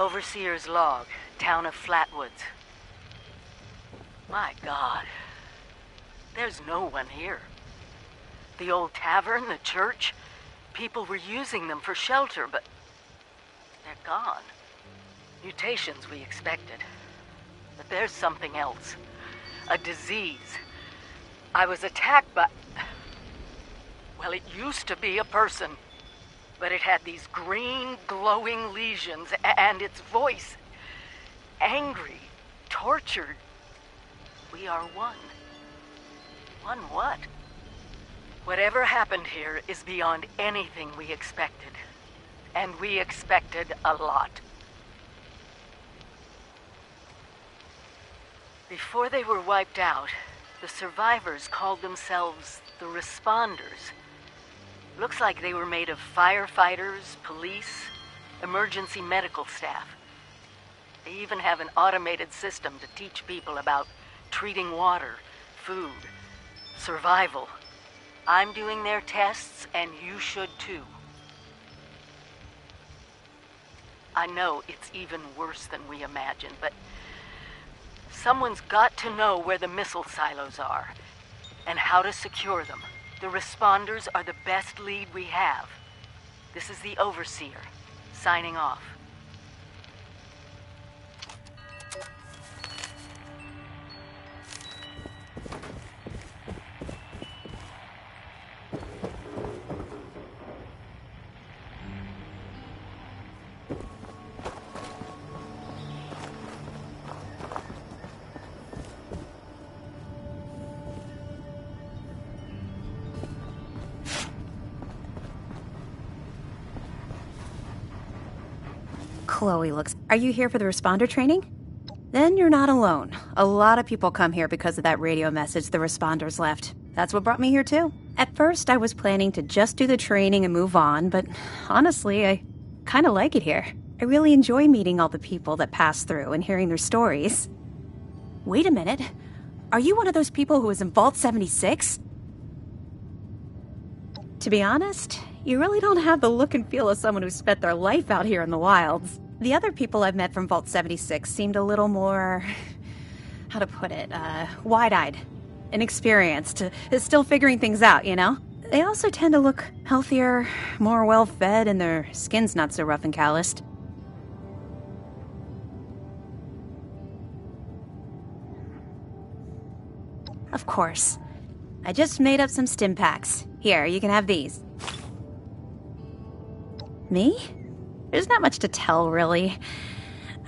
Overseer's log, town of Flatwoods. My God. There's no one here. The old tavern, the church, people were using them for shelter, but they're gone. Mutations we expected. But there's something else. A disease. I was attacked by... Well, it used to be a person. But it had these green, glowing lesions, and its voice... angry, tortured. We are one. One what? Whatever happened here is beyond anything we expected. And we expected a lot. Before they were wiped out, the survivors called themselves the Responders. Looks like they were made of firefighters, police, emergency medical staff. They even have an automated system to teach people about treating water, food, survival. I'm doing their tests, and you should too. I know it's even worse than we imagined, but someone's got to know where the missile silos are, and how to secure them. The Responders are the best lead we have. This is the Overseer, signing off. Chloe looks... Are you here for the responder training? Then you're not alone. A lot of people come here because of that radio message the responders left. That's what brought me here too. At first, I was planning to just do the training and move on, but honestly, I kind of like it here. I really enjoy meeting all the people that pass through and hearing their stories. Wait a minute. Are you one of those people who was in Vault 76? To be honest, you really don't have the look and feel of someone who spent their life out here in the wilds. The other people I've met from Vault 76 seemed a little more... how to put it? Wide-eyed. Inexperienced. Still figuring things out, you know? They also tend to look healthier, more well-fed, and their skin's not so rough and calloused. Of course. I just made up some stim packs. Here, you can have these. Me? There's not much to tell, really.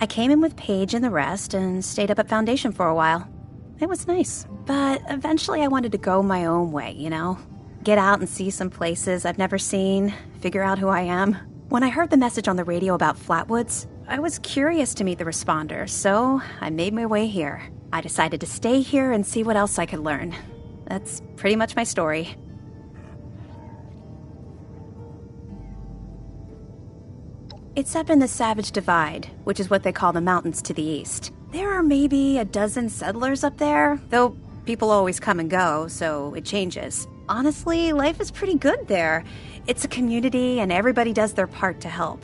I came in with Paige and the rest and stayed up at Foundation for a while. It was nice, but eventually I wanted to go my own way, you know? Get out and see some places I've never seen, figure out who I am. When I heard the message on the radio about Flatwoods, I was curious to meet the responders, so I made my way here. I decided to stay here and see what else I could learn. That's pretty much my story. It's up in the Savage Divide, which is what they call the mountains to the east. There are maybe a dozen settlers up there, though people always come and go, so it changes. Honestly, life is pretty good there. It's a community and everybody does their part to help.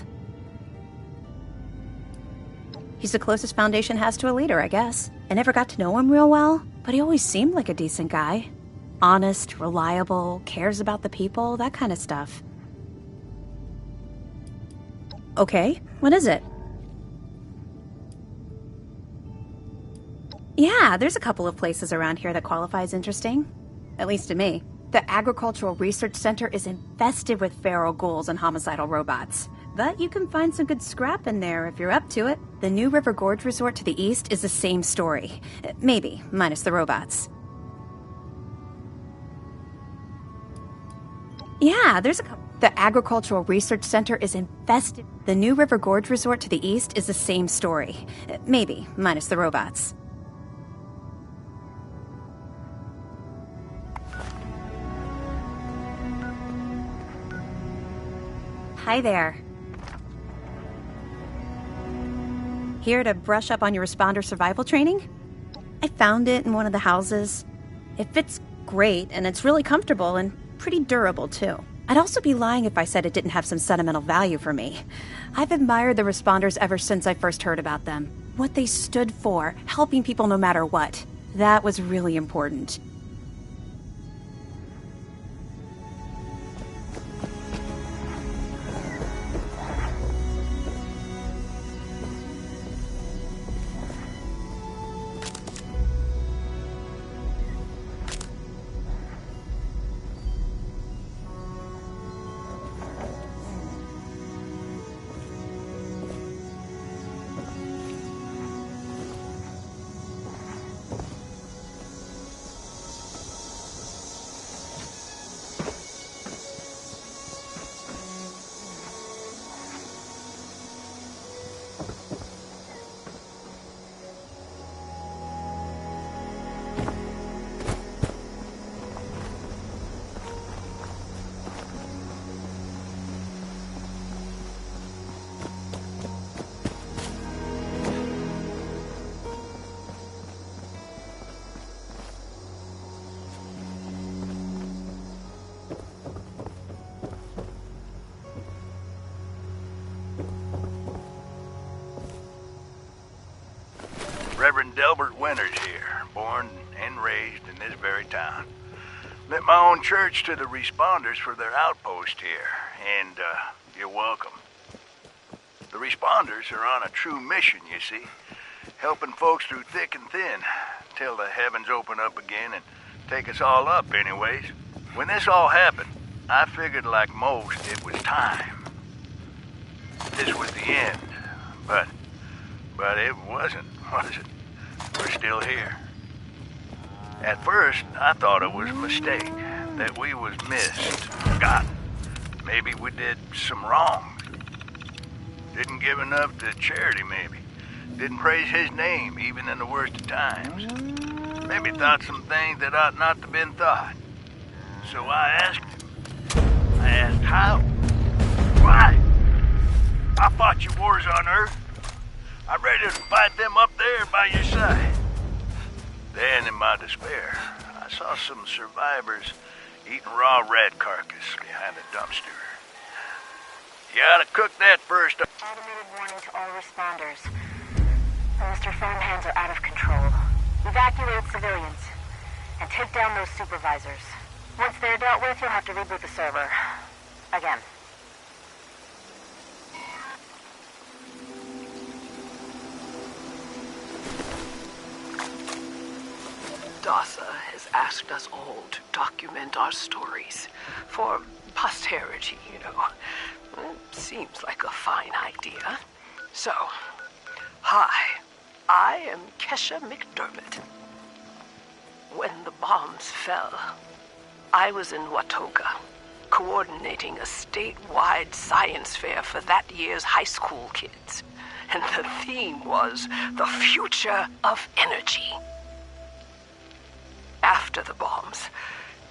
He's the closest Foundation has to a leader, I guess. I never got to know him real well, but he always seemed like a decent guy. Honest, reliable, cares about the people, that kind of stuff. Okay, what is it? Yeah, there's a couple of places around here that qualify as interesting. At least to me. The Agricultural Research Center is infested with feral ghouls and homicidal robots. But you can find some good scrap in there if you're up to it. The New River Gorge Resort to the east is the same story. Maybe, minus the robots. Yeah, there's a couple. The Agricultural Research Center is infested. The New River Gorge Resort to the east is the same story. Maybe, minus the robots. Hi there. Here to brush up on your responder survival training? I found it in one of the houses. It fits great, and it's really comfortable and pretty durable, too. I'd also be lying if I said it didn't have some sentimental value for me. I've admired the responders ever since I first heard about them. What they stood for, helping people no matter what. That was really important. Reverend Delbert Winters here, born and raised in this very town. Lent my own church to the responders for their outpost here, and you're welcome. The responders are on a true mission, you see, helping folks through thick and thin, till the heavens open up again and take us all up anyways. When this all happened, I figured like most it was time. This was the end, but it wasn't, was it? We're still here. At first, I thought it was a mistake, that we was missed, forgotten. Maybe we did some wrong. Didn't give enough to charity, maybe. Didn't praise his name, even in the worst of times. Maybe thought some things that ought not to have been thought. So I asked him. I asked how. Why? I fought your wars on Earth. I'm ready to fight them up there by your side. Then, in my despair, I saw some survivors eating raw rat carcass behind a dumpster. You ought to cook that first. Automated warning to all responders. Mr. Farmhands are out of control. Evacuate civilians and take down those supervisors. Once they're dealt with, you'll have to reboot the server. Again. DASA has asked us all to document our stories for posterity, you know. It seems like a fine idea. So, hi, I am Kesha McDermott. When the bombs fell, I was in Watoga, coordinating a statewide science fair for that year's high school kids. And the theme was the future of energy. After the bombs,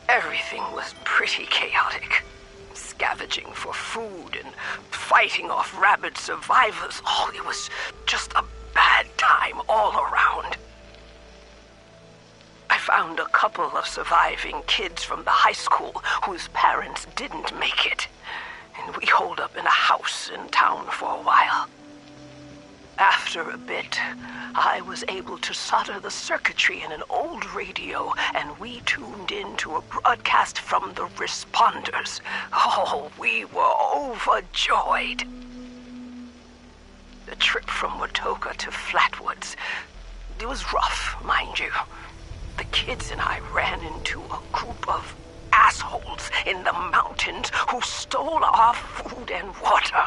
everything was pretty chaotic. Scavenging for food and fighting off rabid survivors. Oh, it was just a bad time all around. I found a couple of surviving kids from the high school whose parents didn't make it, and we holed up in a house in town for a while. After a bit, I was able to solder the circuitry in an old radio, and we tuned in to a broadcast from the responders. Oh, we were overjoyed. The trip from Watoga to Flatwoods, it was rough, mind you. The kids and I ran into a group of assholes in the mountains who stole our food and water.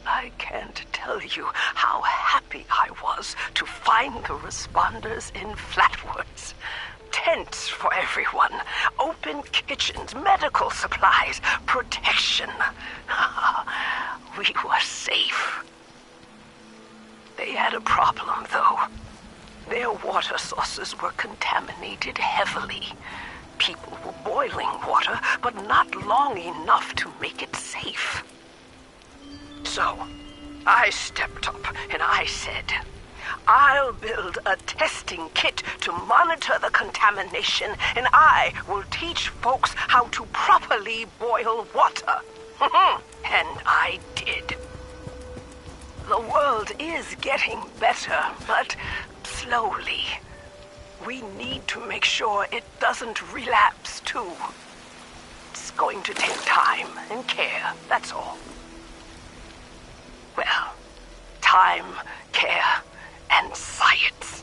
I can't tell you how happy I was to find the responders in Flatwoods. Tents for everyone, open kitchens, medical supplies, protection. We were safe. They had a problem, though. Their water sources were contaminated heavily. People were boiling water, but not long enough to make it safe. So, I stepped up and I said, I'll build a testing kit to monitor the contamination, and I will teach folks how to properly boil water. And I did. The world is getting better, but slowly. We need to make sure it doesn't relapse, too. It's going to take time and care, that's all. Well, time, care, and science.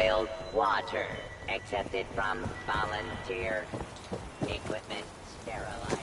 boiled water accepted from volunteer equipment sterilization.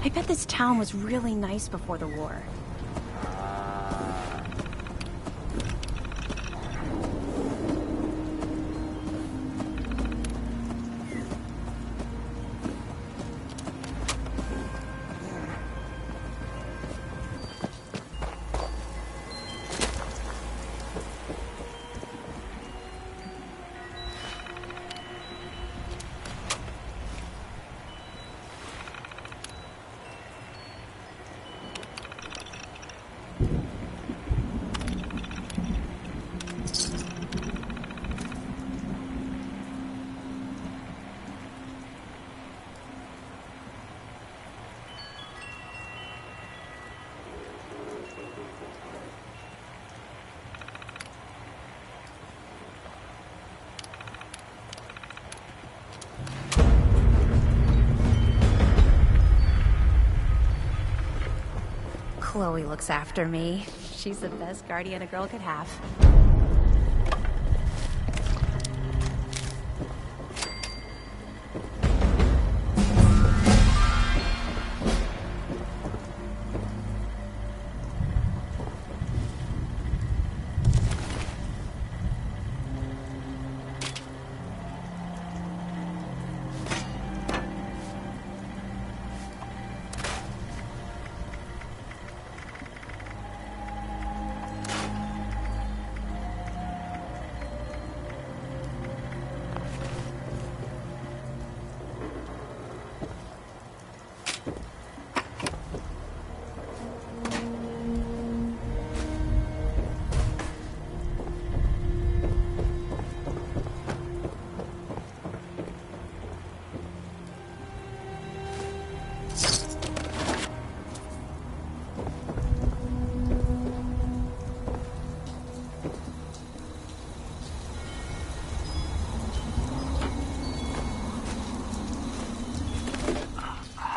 I bet this town was really nice before the war. Chloe looks after me. She's the best guardian a girl could have.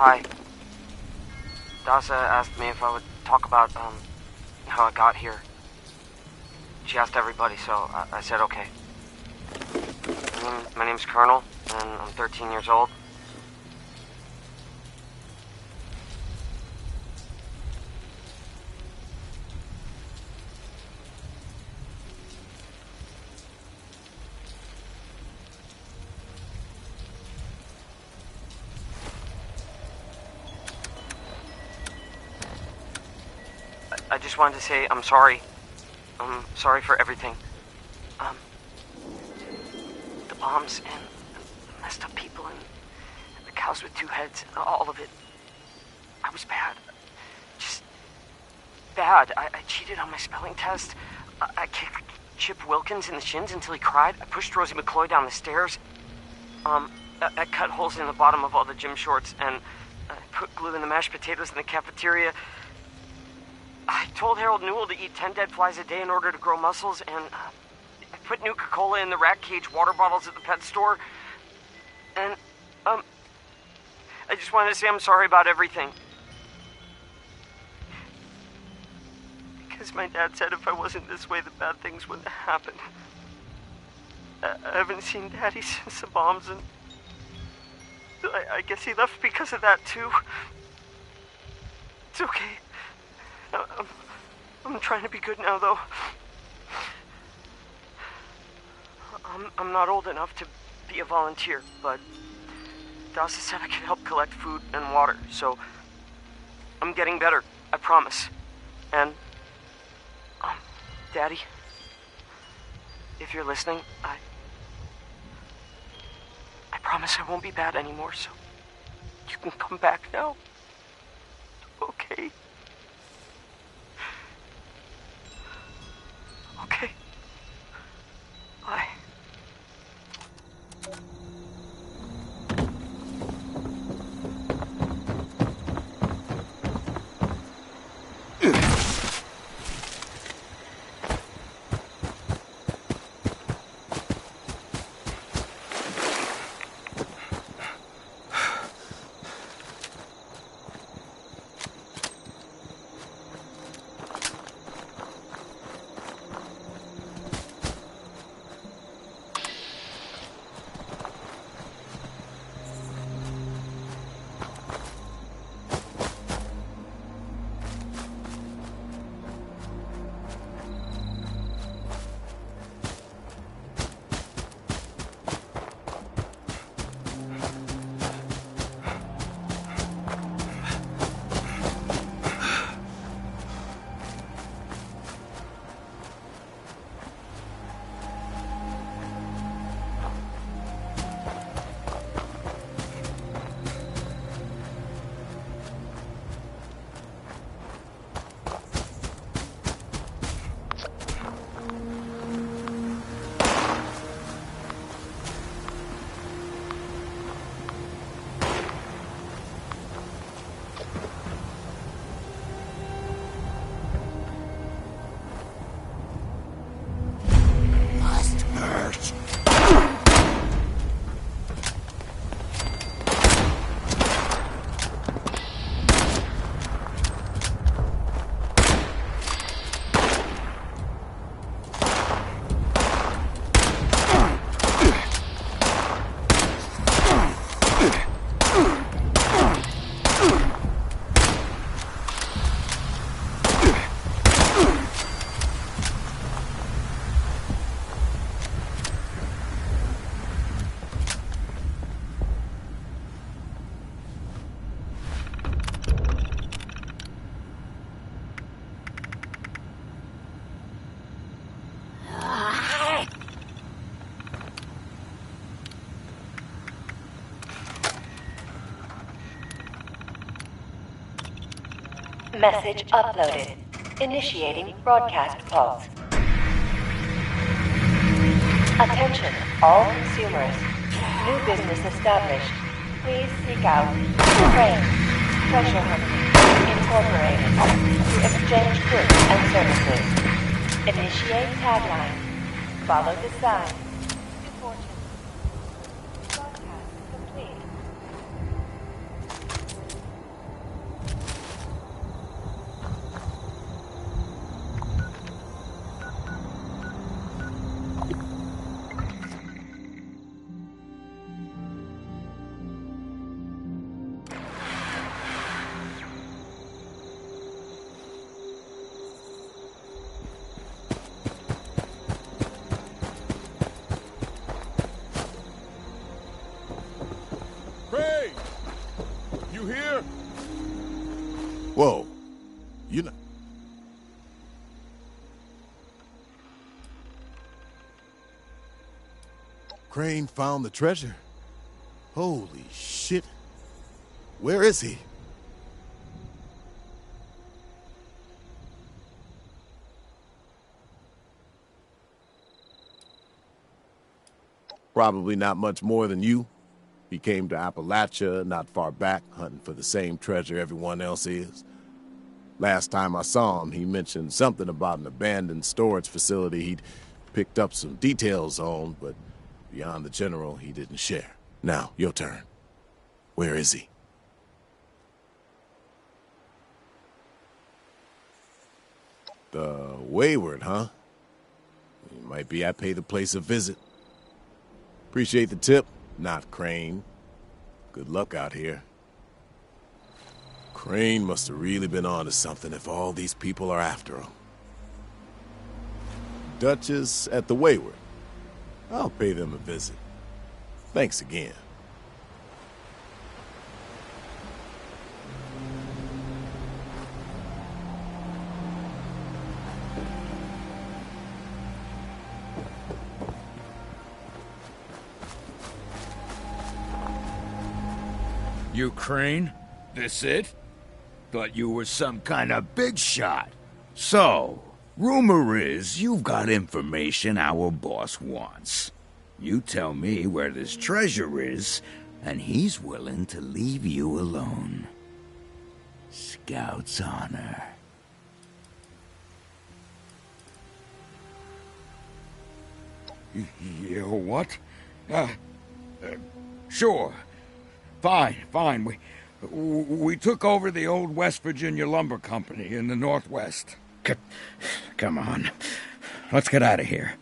Hi. Dasa asked me if I would talk about, how I got here. She asked everybody, so I said okay. My name's Colonel, and I'm 13 years old. I just wanted to say I'm sorry. I'm sorry for everything. The bombs and the messed up people and the cows with 2 heads, all of it. I was bad. Just bad. I cheated on my spelling test. I kicked Chip Wilkins in the shins until he cried. I pushed Rosie McCloy down the stairs. I cut holes in the bottom of all the gym shorts, and I put glue in the mashed potatoes in the cafeteria. I told Harold Newell to eat 10 dead flies a day in order to grow muscles, and I put Nuka-Cola in the rat cage water bottles at the pet store. And, I just wanted to say I'm sorry about everything. Because my dad said if I wasn't this way, the bad things wouldn't happen. I haven't seen Daddy since the bombs, and I guess he left because of that, too. It's okay. I'm trying to be good now, though. I'm not old enough to be a volunteer, but Dasa said I could help collect food and water, so I'm getting better, I promise. And, Daddy, if you're listening, I promise I won't be bad anymore, so you can come back now. Okay? Okay. Bye. Message uploaded. Initiating broadcast pulse. Attention, all consumers. New business established. Please seek out Train Treasure Hunting Incorporated to exchange goods and services. Initiate tagline. Follow the sign. To fortune. Broadcast complete. Crane found the treasure? Holy shit. Where is he? Probably not much more than you. He came to Appalachia not far back, hunting for the same treasure everyone else is. Last time I saw him, he mentioned something about an abandoned storage facility he'd picked up some details on, but beyond the general, he didn't share. Now, your turn. Where is he? The Wayward, huh? It might be I pay the place a visit. Appreciate the tip, not Crane. Good luck out here. Crane must have really been onto something if all these people are after him. Duchess at the Wayward. I'll pay them a visit. Thanks again. You Crane? This it? Thought you were some kind of big shot. So, rumor is you've got information our boss wants. You tell me where this treasure is, and he's willing to leave you alone. Scout's honor. You what? Sure. Fine. We took over the old West Virginia Lumber Company in the Northwest. Come on. Let's get out of here.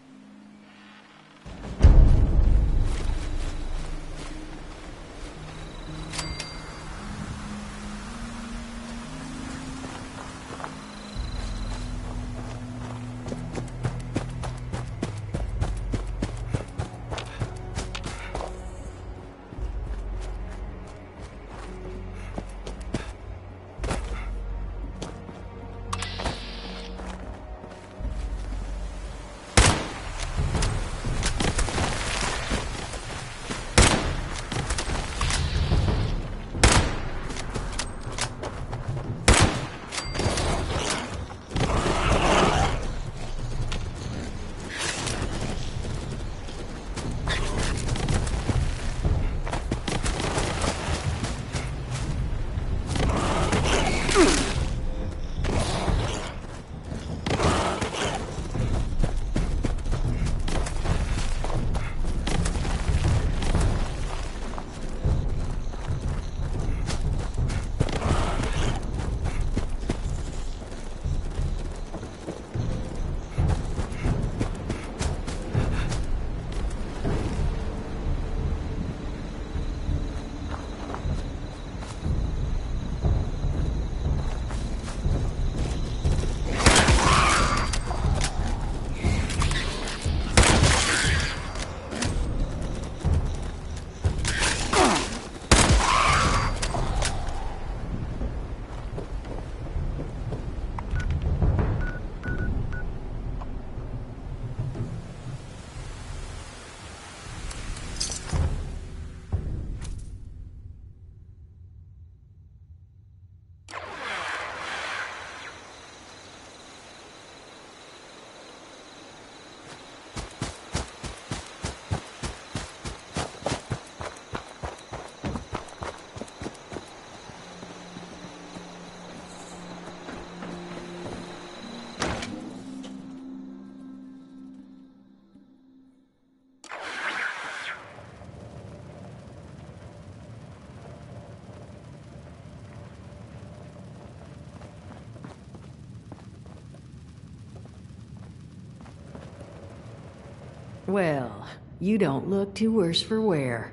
Well, you don't look too worse for wear.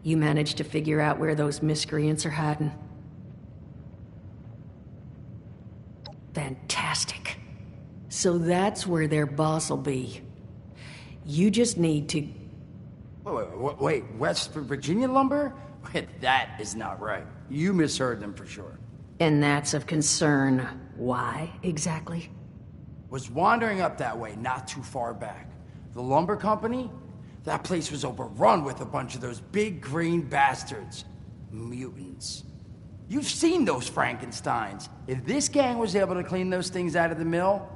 You managed to figure out where those miscreants are hiding? Fantastic. So that's where their boss will be. You just need to... Wait, West Virginia lumber? That is not right. You misheard them for sure. And that's of concern. Why, exactly? Was wandering up that way not too far back. The lumber company? That place was overrun with a bunch of those big green bastards. Mutants. You've seen those Frankensteins. If this gang was able to clean those things out of the mill,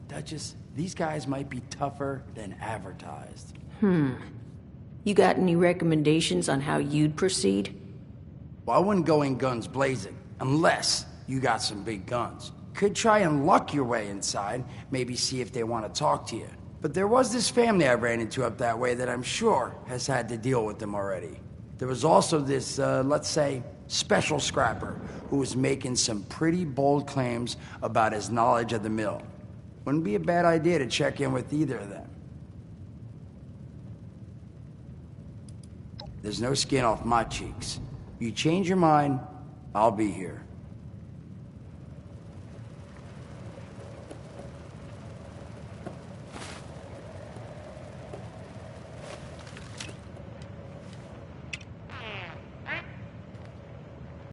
Duchess, these guys might be tougher than advertised. You got any recommendations on how you'd proceed? Well, I wouldn't go in guns blazing, unless you got some big guns. Could try and luck your way inside, maybe see if they want to talk to you. But there was this family I ran into up that way that I'm sure has had to deal with them already. There was also this, let's say, special scrapper who was making some pretty bold claims about his knowledge of the mill. Wouldn't be a bad idea to check in with either of them. There's no skin off my cheeks. You change your mind, I'll be here.